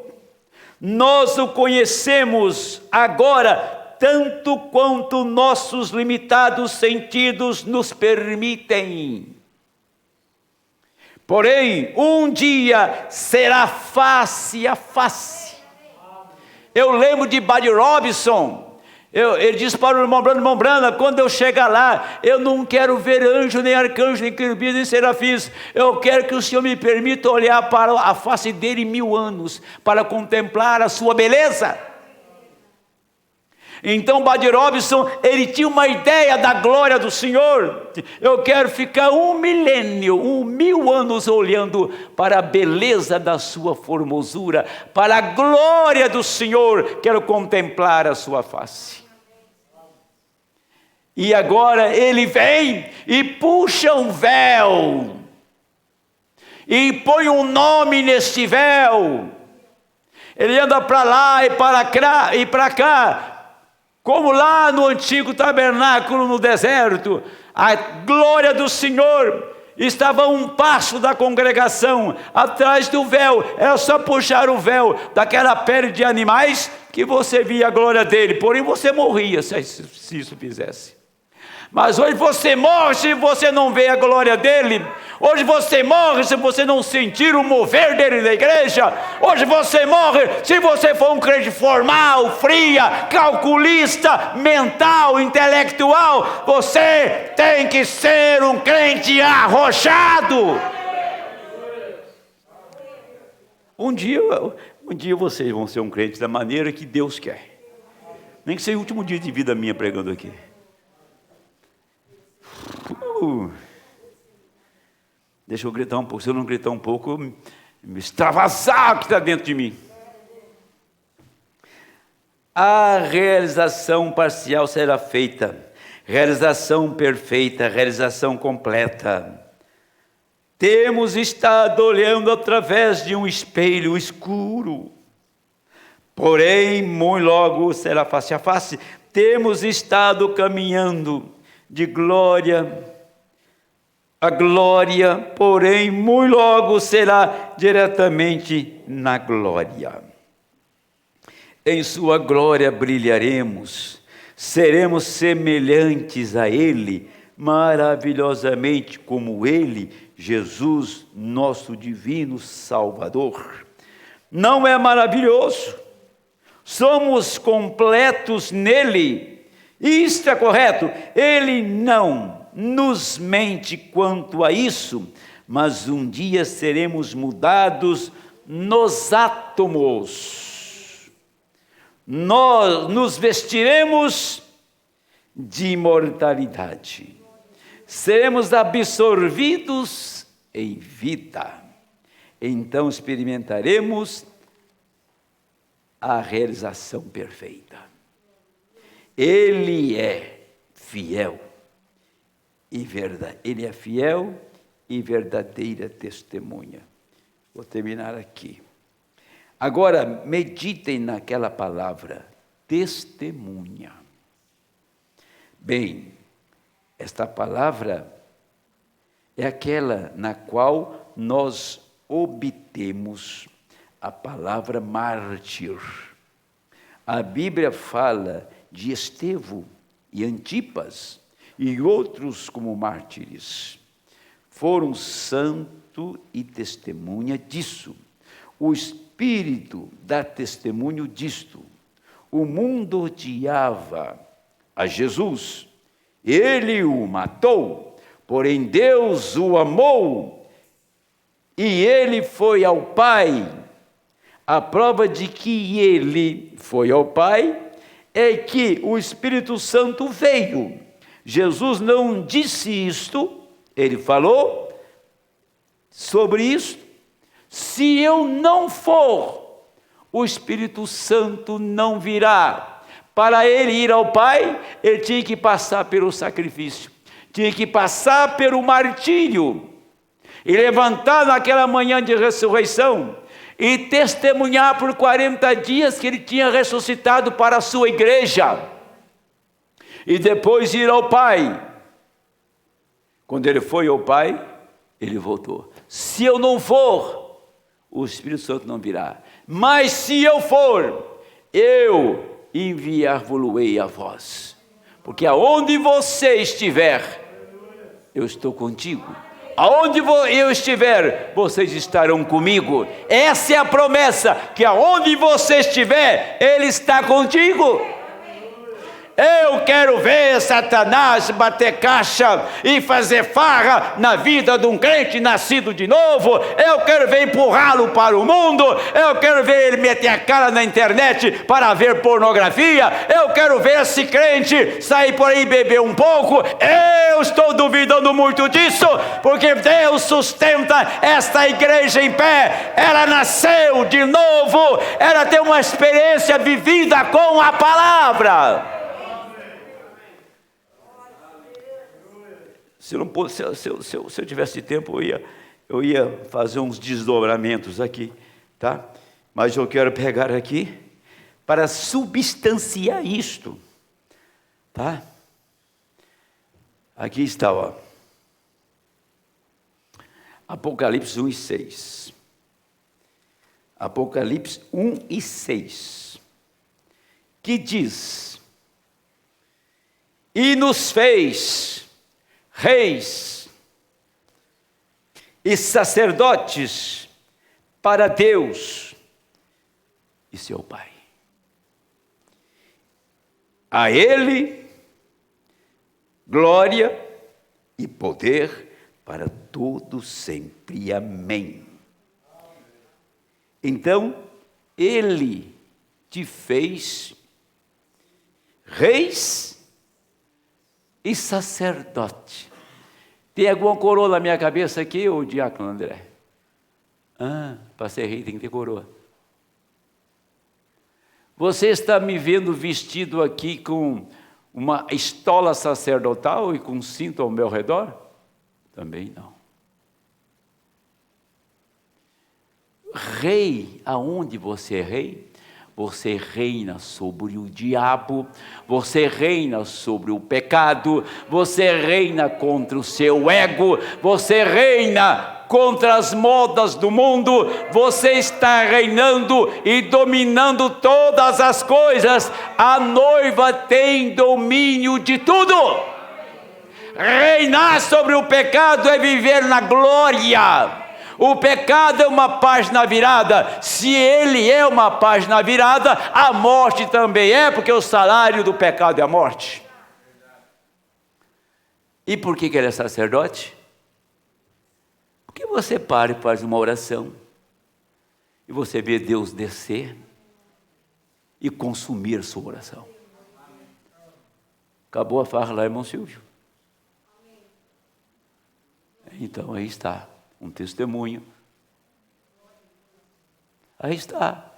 Nós o conhecemos agora, tanto quanto nossos limitados sentidos nos permitem. Porém, um dia será face a face. Eu lembro de Buddy Robinson. Ele disse para o irmão Branham, quando eu chegar lá, eu não quero ver anjo, nem arcanjo, nem querubins, nem serafins. Eu quero que o Senhor me permita olhar para a face dele 1000 anos, para contemplar a sua beleza. Então Buddy Robinson, ele tinha uma ideia da glória do Senhor. Eu quero ficar 1 milênio, 1000 anos olhando para a beleza da sua formosura, para a glória do Senhor, quero contemplar a sua face. E agora ele vem e puxa um véu, e põe um nome neste véu. Ele anda para lá e para cá, como lá no antigo tabernáculo no deserto. A glória do Senhor estava a um passo da congregação, atrás do véu. Era só puxar o véu daquela pele de animais que você via a glória dele. Porém você morria se isso fizesse. Mas hoje você morre se você não vê a glória dele. Hoje você morre se você não sentir o mover dele na igreja. Hoje você morre se você for um crente formal, fria, calculista, mental, intelectual. Você tem que ser um crente arrojado. Um dia vocês vão ser um crente da maneira que Deus quer. Nem que seja o último dia de vida minha pregando aqui. Deixa eu gritar um pouco. Se eu não gritar um pouco, me extravasar o que está dentro de mim. A realização parcial será feita, realização perfeita, realização completa. Temos estado olhando através de um espelho escuro, porém muito logo será face a face. Temos estado caminhando de glória a glória, porém muito logo será diretamente na glória. Em sua glória brilharemos, seremos semelhantes a Ele, maravilhosamente como Ele, Jesus, nosso divino Salvador. Não é maravilhoso? Somos completos nele. Isto é correto. Ele não nos mente quanto a isso, mas um dia seremos mudados nos átomos. Nós nos vestiremos de imortalidade. Seremos absorvidos em vida. Então experimentaremos a realização perfeita. Ele é fiel e verdade. Ele é fiel e verdadeira testemunha. Vou terminar aqui. Agora, meditem naquela palavra, testemunha. Bem, esta palavra é aquela na qual nós obtemos a palavra mártir. A Bíblia fala de Estevão e Antipas e outros como mártires. Foram santo e testemunha disso. O Espírito dá testemunho disto. O mundo odiava a Jesus. Ele o matou, porém Deus o amou e ele foi ao Pai. A prova de que ele foi ao Pai é que o Espírito Santo veio. Jesus não disse isto, ele falou sobre isso. Se eu não for, o Espírito Santo não virá. Para ele ir ao Pai, ele tinha que passar pelo sacrifício, tinha que passar pelo martírio, e levantar naquela manhã de ressurreição, e testemunhar por 40 dias que ele tinha ressuscitado para a sua igreja, e depois ir ao Pai. Quando ele foi ao Pai, ele voltou. Se eu não for, o Espírito Santo não virá. Mas se eu for, eu enviar-vos-ei a vós. Porque aonde você estiver, eu estou contigo. Aonde eu estiver, vocês estarão comigo. Essa é a promessa, que aonde você estiver, Ele está contigo. Eu quero ver Satanás bater caixa e fazer farra na vida de um crente nascido de novo. Eu quero ver empurrá-lo para o mundo. Eu quero ver ele meter a cara na internet para ver pornografia. Eu quero ver esse crente sair por aí e beber um pouco. Eu estou duvidando muito disso, porque Deus sustenta esta igreja em pé. Ela nasceu de novo. Ela tem uma experiência vivida com a palavra. Se eu tivesse tempo, eu ia fazer uns desdobramentos aqui, tá? Mas eu quero pegar aqui para substanciar isto, tá? Aqui está, ó. Apocalipse 1 e 6. Apocalipse 1 e 6. Que diz: e nos fez reis e sacerdotes para Deus e seu Pai. A Ele glória e poder para todo sempre. Amém. Então, Ele te fez reis e sacerdote. Tem alguma coroa na minha cabeça aqui, ô diácono André? Para ser rei tem que ter coroa. Você está me vendo vestido aqui com uma estola sacerdotal e com um cinto ao meu redor? Também não. Rei, aonde você é rei? Você reina sobre o diabo, você reina sobre o pecado, você reina contra o seu ego, você reina contra as modas do mundo, você está reinando e dominando todas as coisas. A noiva tem domínio de tudo. Reinar sobre o pecado é viver na glória. O pecado é uma página virada. Se ele é uma página virada, a morte também é, porque o salário do pecado é a morte. E por que ele é sacerdote? Porque você para e faz uma oração, e você vê Deus descer e consumir sua oração. Acabou a farra lá, irmão Silvio? Então aí está um testemunho. Aí está.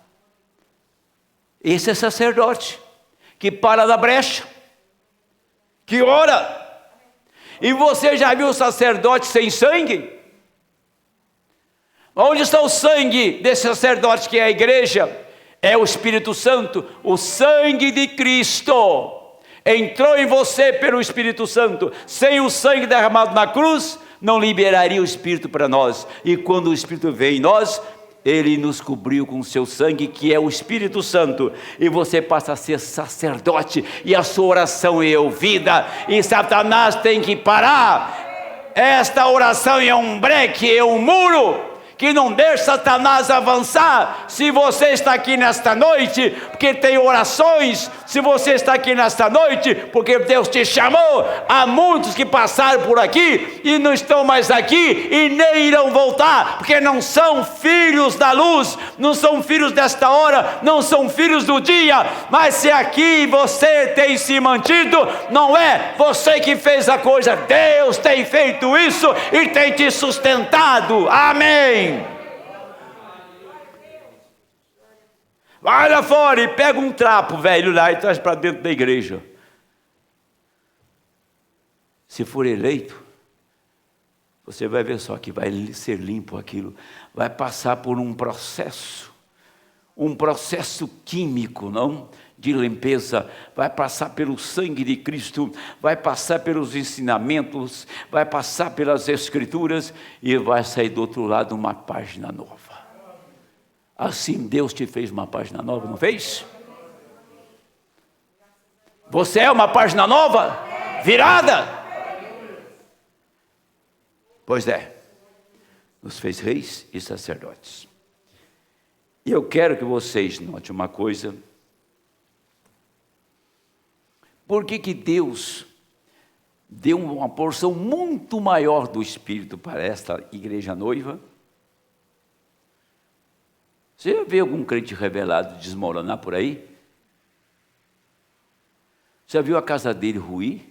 Esse é sacerdote que para na brecha, que ora. E você já viu sacerdote sem sangue? Onde está o sangue desse sacerdote que é a igreja? É o Espírito Santo. O sangue de Cristo entrou em você pelo Espírito Santo. Sem o sangue derramado na cruz, não liberaria o Espírito para nós. E quando o Espírito veio em nós, Ele nos cobriu com o seu sangue, que é o Espírito Santo. E você passa a ser sacerdote, e a sua oração é ouvida, e Satanás tem que parar. Esta oração é um breque, é um muro, que não deixa Satanás avançar. Se você está aqui nesta noite, porque tem orações, se você está aqui nesta noite, porque Deus te chamou, há muitos que passaram por aqui e não estão mais aqui e nem irão voltar, porque não são filhos da luz, não são filhos desta hora, não são filhos do dia. Mas se aqui você tem se mantido, não é você que fez a coisa, Deus tem feito isso e tem te sustentado. Amém. Vai lá fora e pega um trapo velho lá e traz para dentro da igreja. Se for eleito, você vai ver só que vai ser limpo aquilo, vai passar por um processo químico, não? De limpeza, vai passar pelo sangue de Cristo, vai passar pelos ensinamentos, vai passar pelas escrituras e vai sair do outro lado uma página nova. Assim Deus te fez uma página nova, não fez? Você é uma página nova? Virada? Pois é, nos fez reis e sacerdotes. E eu quero que vocês notem uma coisa. Por que Deus deu uma porção muito maior do Espírito para esta igreja noiva? Você já viu algum crente revelado desmoronar por aí? Já viu a casa dele ruir?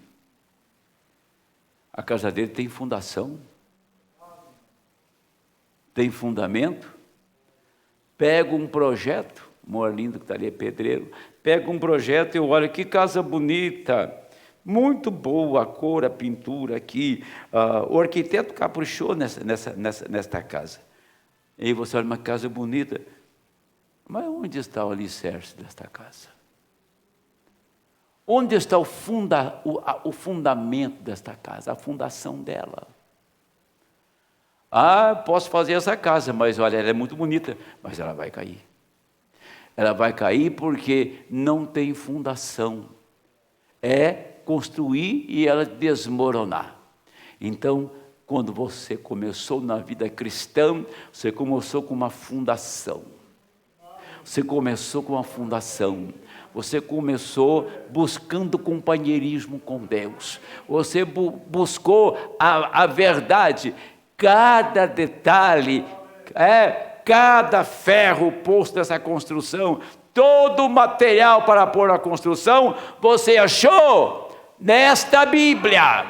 A casa dele tem fundação, tem fundamento. Pega um projeto, o Morlindo que está ali é pedreiro, pega um projeto e eu olho, que casa bonita, muito boa a cor, a pintura aqui, o arquiteto caprichou nesta casa. E aí você olha, uma casa bonita, mas onde está o alicerce desta casa? Onde está o fundamento desta casa, a fundação dela? Posso fazer essa casa, mas olha, ela é muito bonita, mas ela vai cair. Ela vai cair porque não tem fundação. É construir e ela desmoronar. Então, quando você começou na vida cristã, você começou com uma fundação. Você começou com uma fundação. Você começou buscando companheirismo com Deus. Você buscou a verdade. Cada detalhe, cada ferro posto nessa construção, todo o material para pôr na construção, você achou nesta Bíblia.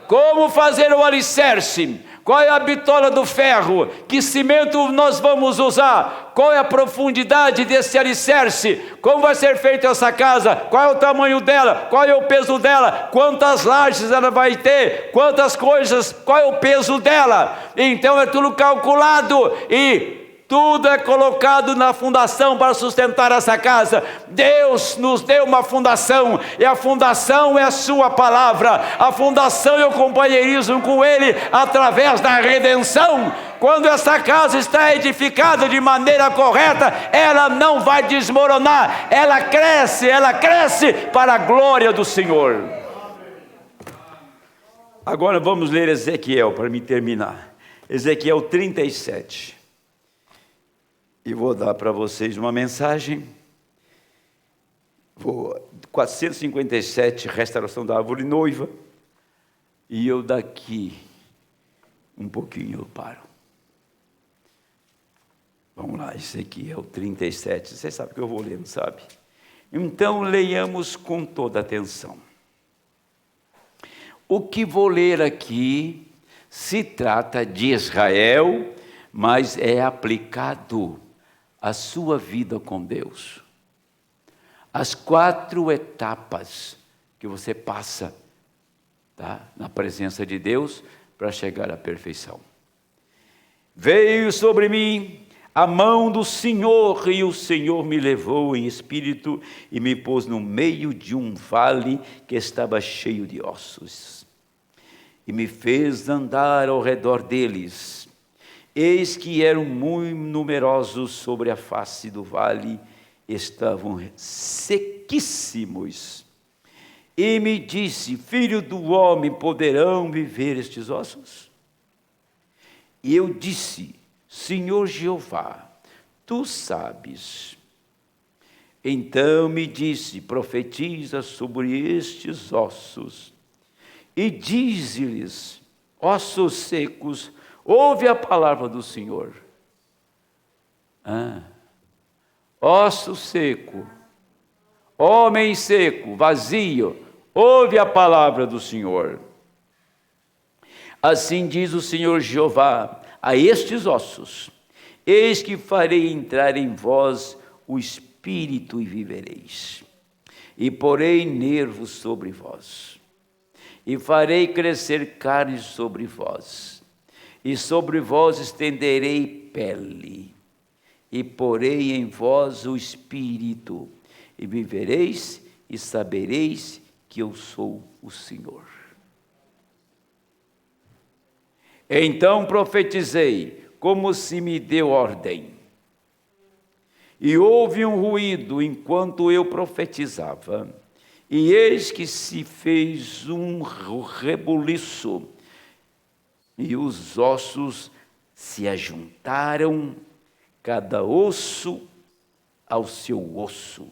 Como fazer o alicerce? Qual é a bitola do ferro? Que cimento nós vamos usar? Qual é a profundidade desse alicerce? Como vai ser feita essa casa? Qual é o tamanho dela? Qual é o peso dela? Quantas lajes ela vai ter? Quantas coisas? Qual é o peso dela? Então é tudo calculado e tudo é colocado na fundação para sustentar essa casa. Deus nos deu uma fundação, e a fundação é a sua palavra, a fundação é o companheirismo com Ele, através da redenção. Quando essa casa está edificada de maneira correta, ela não vai desmoronar, ela cresce para a glória do Senhor. Agora vamos ler Ezequiel, para me terminar. Ezequiel 37. E vou dar para vocês uma mensagem. 457, restauração da árvore noiva. E eu daqui um pouquinho eu paro. Vamos lá, esse aqui é o 37. Você sabe que eu vou ler, não sabe? Então leiamos com toda atenção. O que vou ler aqui se trata de Israel, mas é aplicado a sua vida com Deus. As 4 etapas que você passa, tá, na presença de Deus para chegar à perfeição. Veio sobre mim a mão do Senhor, e o Senhor me levou em espírito e me pôs no meio de um vale que estava cheio de ossos. E me fez andar ao redor deles. Eis que eram muito numerosos sobre a face do vale, estavam sequíssimos. E me disse: filho do homem, poderão viver estes ossos? E eu disse: Senhor Jeová, tu sabes. Então me disse: profetiza sobre estes ossos, e dize-lhes: ossos secos, ouve a palavra do Senhor. Osso seco, homem seco, vazio, ouve a palavra do Senhor. Assim diz o Senhor Jeová a estes ossos: eis que farei entrar em vós o Espírito e vivereis, e porei nervos sobre vós, e farei crescer carne sobre vós, e sobre vós estenderei pele, e porei em vós o Espírito, e vivereis e sabereis que eu sou o Senhor. Então profetizei, como se me deu ordem. E houve um ruído enquanto eu profetizava, e eis que se fez um rebuliço, e os ossos se ajuntaram, cada osso ao seu osso.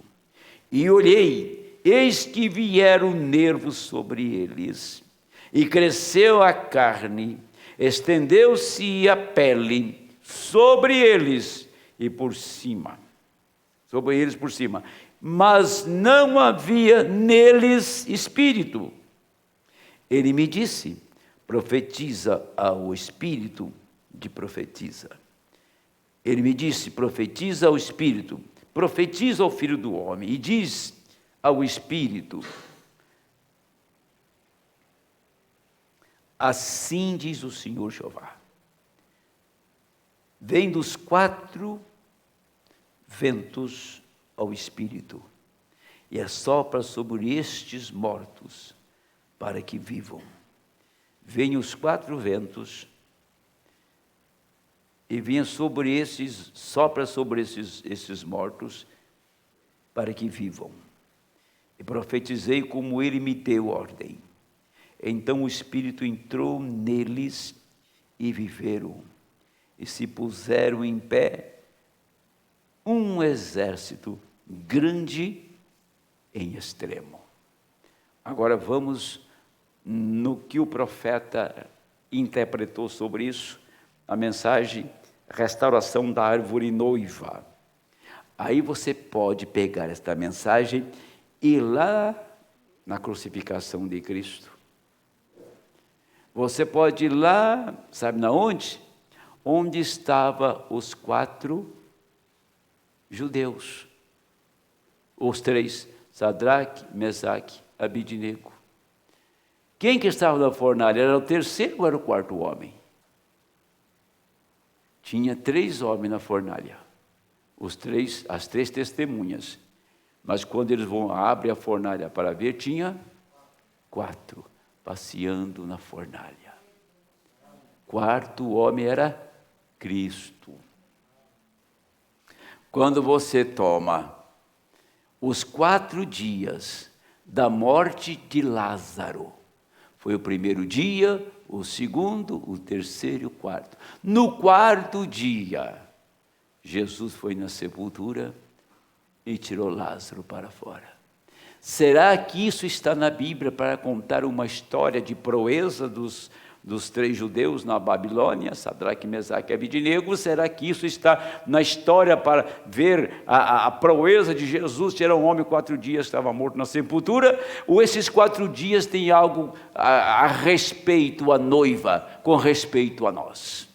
E olhei, eis que vieram nervos sobre eles, e cresceu a carne, estendeu-se a pele sobre eles e por cima, mas não havia neles espírito. Ele me disse: profetiza ao espírito de profetiza. Ele me disse: profetiza ao espírito, profetiza ao filho do homem, e diz ao espírito: assim diz o Senhor Jeová, vem dos 4 ventos ao Espírito, e assopra sobre estes mortos, para que vivam. Vem os 4 ventos, e vinha sobre esses, sopra sobre esses mortos, para que vivam. E profetizei como ele me deu ordem. Então o Espírito entrou neles e viveram, e se puseram em pé um exército grande em extremo. Agora vamos no que o profeta interpretou sobre isso, a mensagem restauração da árvore noiva. Aí você pode pegar esta mensagem e ir lá na crucificação de Cristo. Você pode ir lá, sabe na onde? Onde estavam os 4 judeus. Os 3, Sadraque, Mesaque, Abidnego. Quem que estava na fornalha? Era o 3º ou era o 4º homem? Tinha 3 homens na fornalha. As 3 testemunhas. Mas quando eles abrem a fornalha para ver, tinha 4 passeando na fornalha. 4º homem era Cristo. Quando você toma os 4 dias da morte de Lázaro, foi o primeiro dia, o 2º, o 3º e o 4º. No 4º dia, Jesus foi na sepultura e tirou Lázaro para fora. Será que isso está na Bíblia para contar uma história de proeza dos 3 judeus na Babilônia, Sadraque, Mesaque e Abidnego? Será que isso está na história para ver a proeza de Jesus, tirar um homem 4 dias, estava morto na sepultura? Ou esses 4 dias têm algo a respeito à noiva, com respeito a nós?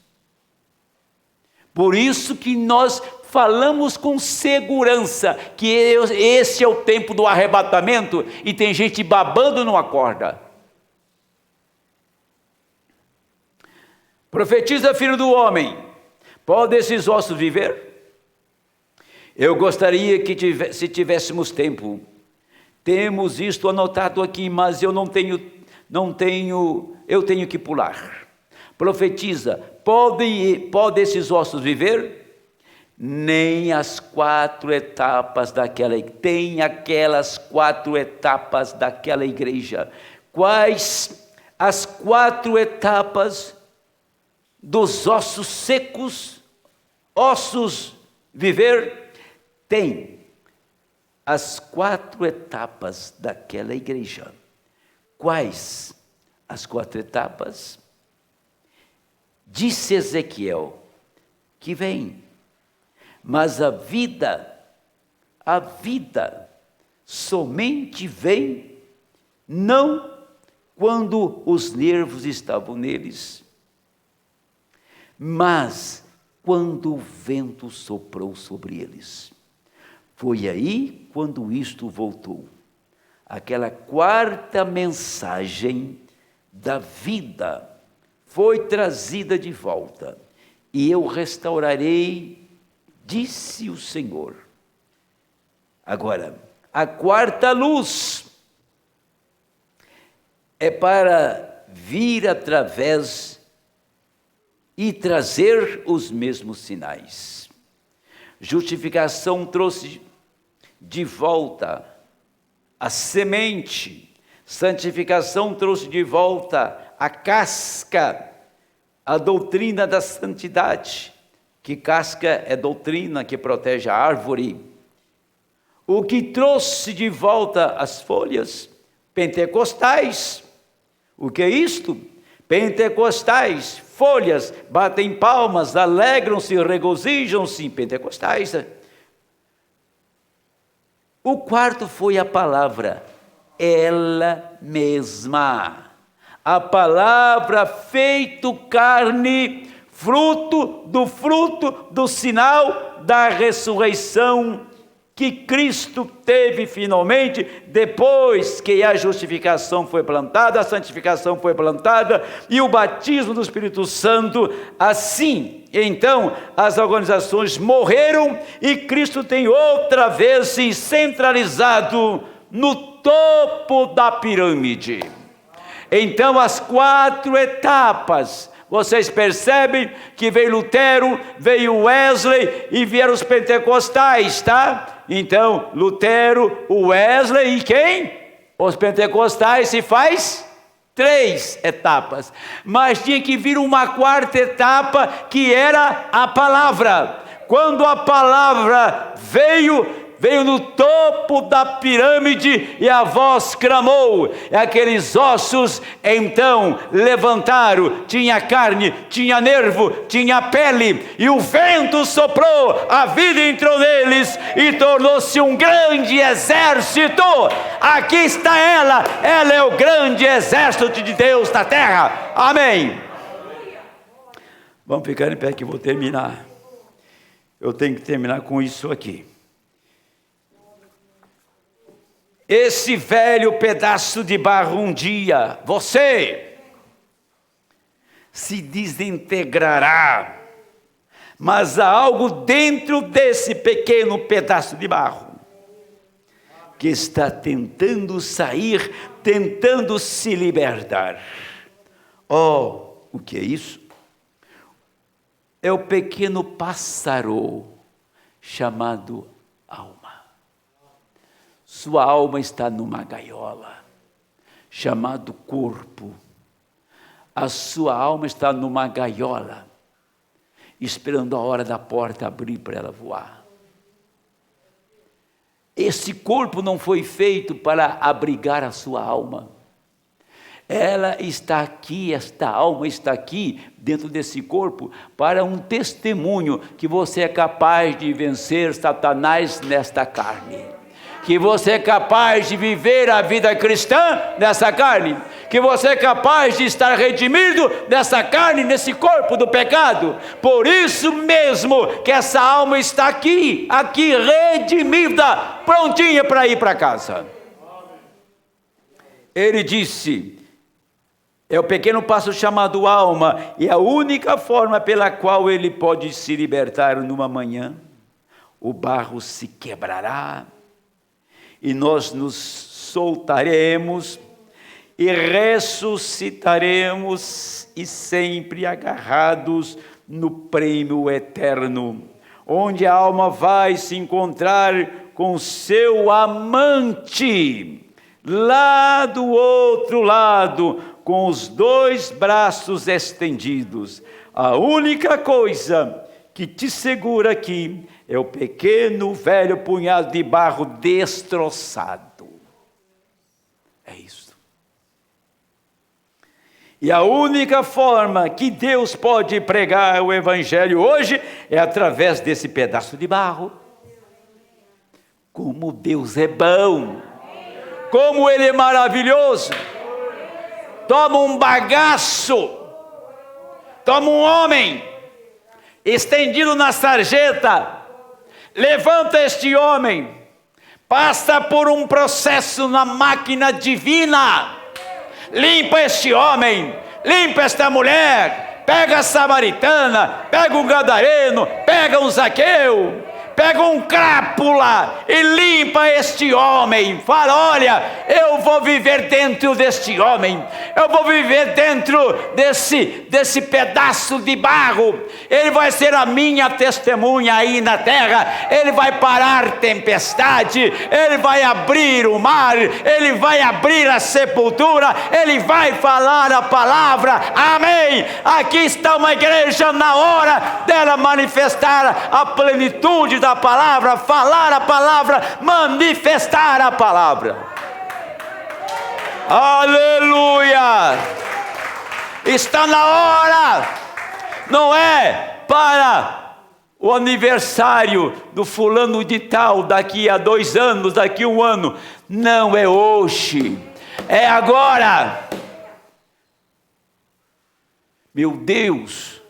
Por isso que nós falamos com segurança que esse é o tempo do arrebatamento, e tem gente babando numa corda. Profetiza, filho do homem, pode esses ossos viver? Eu gostaria que se tivéssemos tempo. Temos isto anotado aqui, mas eu eu tenho que pular. Profetiza, pode esses ossos viver? Nem as 4 etapas tem aquelas 4 etapas daquela igreja. Quais as 4 etapas dos ossos secos ossos viver, tem as 4 etapas daquela igreja. Quais as 4 etapas? Disse Ezequiel que vem, mas a vida somente vem não quando os nervos estavam neles, mas quando o vento soprou sobre eles. Foi aí quando isto voltou. Aquela 4ª mensagem da vida foi trazida de volta. E eu restaurarei, disse o Senhor. Agora, a 4ª luz é para vir através e trazer os mesmos sinais. Justificação trouxe de volta a semente, santificação trouxe de volta a casca, a doutrina da santidade. Que casca é doutrina que protege a árvore. O que trouxe de volta as folhas pentecostais. O que é isto? Pentecostais, folhas, batem palmas, alegram-se, regozijam-se, pentecostais. O 4º foi a palavra, ela mesma. A palavra feito carne, fruto do sinal da ressurreição que Cristo teve finalmente, depois que a justificação foi plantada, a santificação foi plantada, e o batismo do Espírito Santo. Assim, então, as organizações morreram, e Cristo tem outra vez se centralizado no topo da pirâmide. Então, as 4 etapas, vocês percebem que veio Lutero, veio Wesley e vieram os pentecostais, tá? Então, Lutero, Wesley e quem? Os pentecostais. Se faz 3 etapas. Mas tinha que vir uma 4ª etapa, que era a palavra. Quando a palavra veio no topo da pirâmide e a voz clamou. E aqueles ossos então levantaram. Tinha carne, tinha nervo, tinha pele. E o vento soprou, a vida entrou neles e tornou-se um grande exército. Aqui está ela é o grande exército de Deus na terra. Amém. Vamos ficar em pé que eu vou terminar. Eu tenho que terminar com isso aqui. Esse velho pedaço de barro um dia, você se desintegrará, mas há algo dentro desse pequeno pedaço de barro que está tentando sair, tentando se libertar. Oh, o que é isso? É o pequeno pássaro chamado alma. Sua alma está numa gaiola, chamado corpo. A sua alma está numa gaiola, esperando a hora da porta abrir para ela voar. Esse corpo não foi feito para abrigar a sua alma. Ela está aqui, esta alma está aqui, dentro desse corpo, para um testemunho que você é capaz de vencer Satanás nesta carne. Que você é capaz de viver a vida cristã nessa carne, que você é capaz de estar redimido nessa carne, nesse corpo do pecado. Por isso mesmo que essa alma está aqui redimida, prontinha para ir para casa. Ele disse, é o pequeno passo chamado alma, e a única forma pela qual ele pode se libertar numa manhã, o barro se quebrará, e nós nos soltaremos e ressuscitaremos, e sempre agarrados no prêmio eterno, onde a alma vai se encontrar com seu amante, lá do outro lado, com os 2 braços estendidos. A única coisa que te segura aqui é o pequeno, velho punhado de barro destroçado. É isso. E a única forma que Deus pode pregar o Evangelho hoje é através desse pedaço de barro. Como Deus é bom, como Ele é maravilhoso. Toma um bagaço, toma um homem estendido na sarjeta, levanta este homem, passa por um processo na máquina divina, limpa este homem, limpa esta mulher, pega a samaritana, pega um gadareno, pega um Zaqueu, pega um crápula e limpa este homem. Fala, olha, eu vou viver dentro deste homem, eu vou viver dentro desse pedaço de barro. Ele vai ser a minha testemunha aí na terra. Ele vai parar tempestade, ele vai abrir o mar, ele vai abrir a sepultura, ele vai falar a palavra. Amém. Aqui está uma igreja na hora dela manifestar a plenitude da palavra, falar a palavra, manifestar a palavra. Aleluia! Está na hora, não é para o aniversário do fulano de tal, daqui a 2 anos, daqui a 1 ano, não, é hoje, é agora. Meu Deus,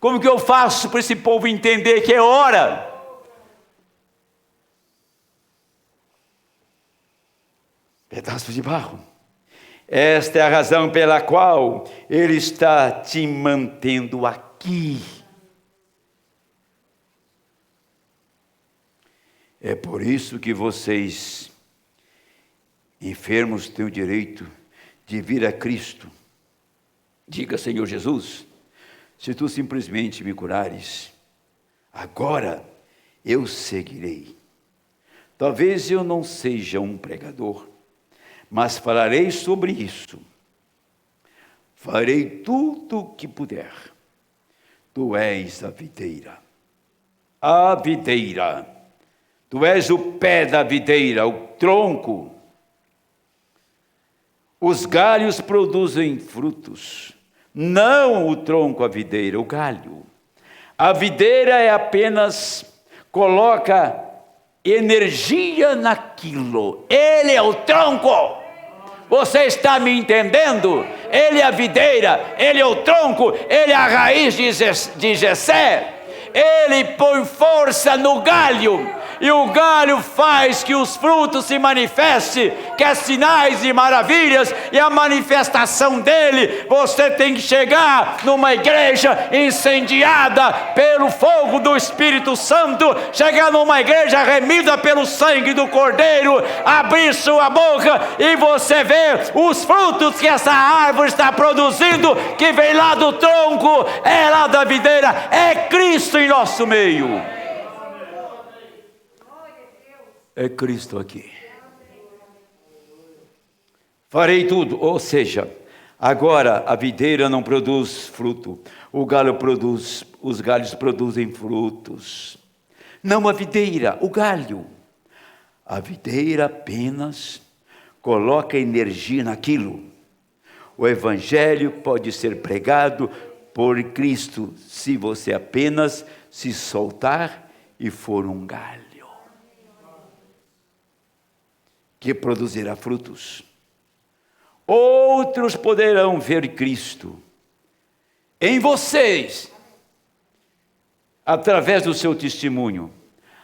como que eu faço para esse povo entender que é hora? Pedaço de barro. Esta é a razão pela qual Ele está te mantendo aqui. É por isso que vocês, enfermos, têm o direito de vir a Cristo. Diga, Senhor Jesus, se Tu simplesmente me curares, agora eu seguirei. Talvez eu não seja um pregador, mas falarei sobre isso. Farei tudo o que puder. Tu és a videira. A videira. Tu és o pé da videira, o tronco. Os galhos produzem frutos. Não o tronco, a videira, o galho. A videira é apenas, coloca energia naquilo. Ele é o tronco. Você está me entendendo? Ele é a videira, ele é o tronco, ele é a raiz de Jessé. Ele põe força no galho, e o galho faz que os frutos se manifestem, que é sinais e maravilhas, e a manifestação dele. Você tem que chegar numa igreja incendiada pelo fogo do Espírito Santo, chegar numa igreja remida pelo sangue do Cordeiro, abrir sua boca e você vê os frutos que essa árvore está produzindo, que vem lá do tronco, é lá da videira, é Cristo em nosso meio. É Cristo aqui. Farei tudo, ou seja, agora a videira não produz fruto, o galho produz, os galhos produzem frutos. Não a videira, o galho. A videira apenas coloca energia naquilo. O Evangelho pode ser pregado por Cristo se você apenas se soltar e for um galho que produzirá frutos. Outros poderão ver Cristo em vocês, através do seu testemunho,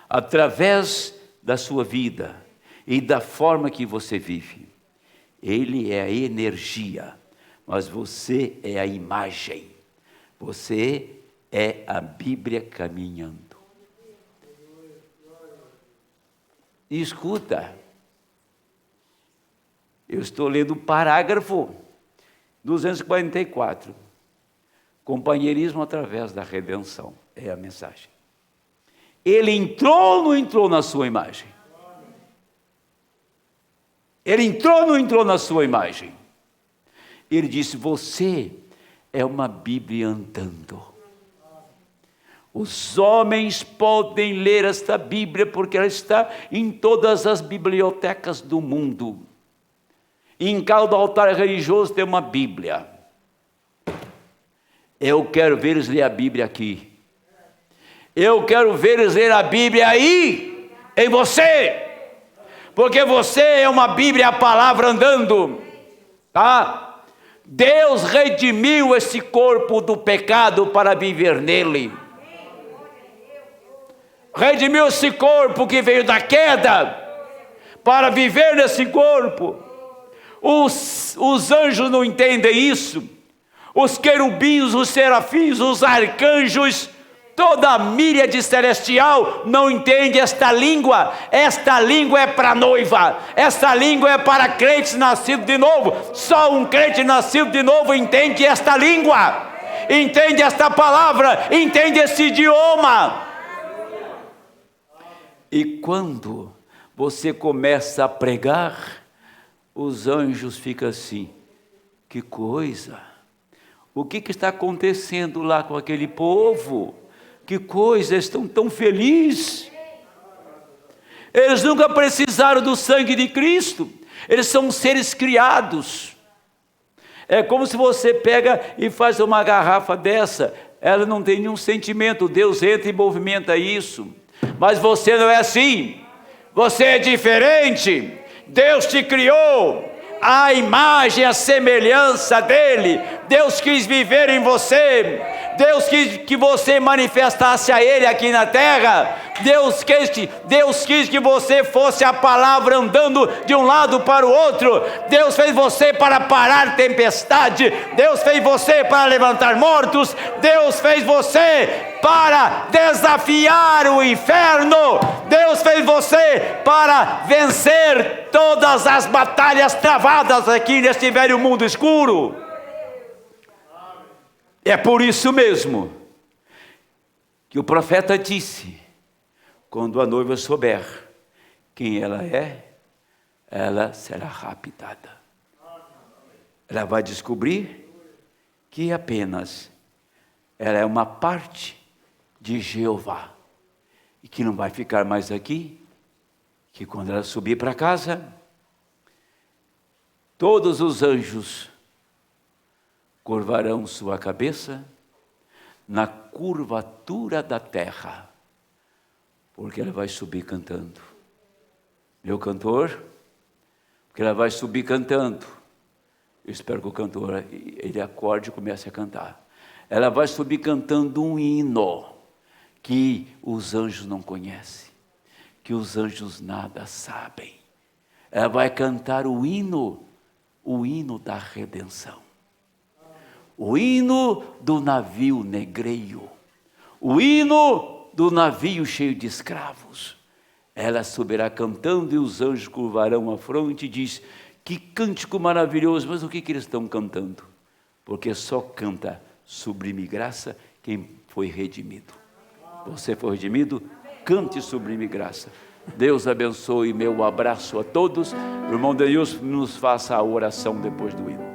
através da sua vida e da forma que você vive. Ele é a energia, mas você é a imagem. Você é a Bíblia caminhando. E escuta, eu estou lendo o parágrafo 244. Companheirismo através da redenção. É a mensagem. Ele entrou ou não entrou na sua imagem? Ele entrou ou não entrou na sua imagem? Ele disse, você é uma Bíblia andando. Os homens podem ler esta Bíblia porque ela está em todas as bibliotecas do mundo. Em cada altar religioso tem uma Bíblia. Eu quero ver eles ler a Bíblia aqui. Eu quero ver eles ler a Bíblia aí, em você. Porque você é uma Bíblia, a palavra andando. Tá? Deus redimiu esse corpo do pecado para viver nele. Redimiu esse corpo que veio da queda para viver nesse corpo. Os anjos não entendem isso. Os querubins, os serafins, os arcanjos, toda a míriade celestial não entende esta língua. Esta língua é para a noiva. Esta língua é para crentes nascidos de novo. Só um crente nascido de novo entende esta língua, entende esta palavra, entende esse idioma. E quando você começa a pregar, os anjos ficam assim: que coisa, o que está acontecendo lá com aquele povo? Que coisa, estão tão felizes. Eles nunca precisaram do sangue de Cristo, eles são seres criados. É como se você pega e faz uma garrafa dessa, ela não tem nenhum sentimento, Deus entra e movimenta isso. Mas você não é assim, você é diferente. Deus te criou à imagem, à semelhança dele. Deus quis viver em você. Deus quis que você manifestasse a ele aqui na terra. Deus quis que você fosse a palavra andando de um lado para o outro. Deus fez você para parar tempestade. Deus fez você para levantar mortos. Deus fez você para desafiar o inferno. Deus fez você para vencer todas as batalhas travadas aqui neste velho mundo escuro. É por isso mesmo que o profeta disse: quando a noiva souber quem ela é, ela será raptada. Ela vai descobrir que apenas ela é uma parte de Jeová e que não vai ficar mais aqui, que quando ela subir para casa, todos os anjos curvarão sua cabeça na curvatura da terra, porque ela vai subir cantando. Meu cantor, porque ela vai subir cantando. Eu espero que o cantor, ele acorde e comece a cantar. Ela vai subir cantando um hino que os anjos não conhecem, que os anjos nada sabem. Ela vai cantar o hino da redenção. O hino do navio negreiro, o hino do navio cheio de escravos. Ela subirá cantando e os anjos curvarão a fronte e diz: que cântico maravilhoso. Mas o que eles estão cantando? Porque só canta sublime graça quem foi redimido. Você foi redimido? Cante sublime graça. Deus abençoe. Meu abraço a todos. O irmão Deus nos faça a oração depois do hino.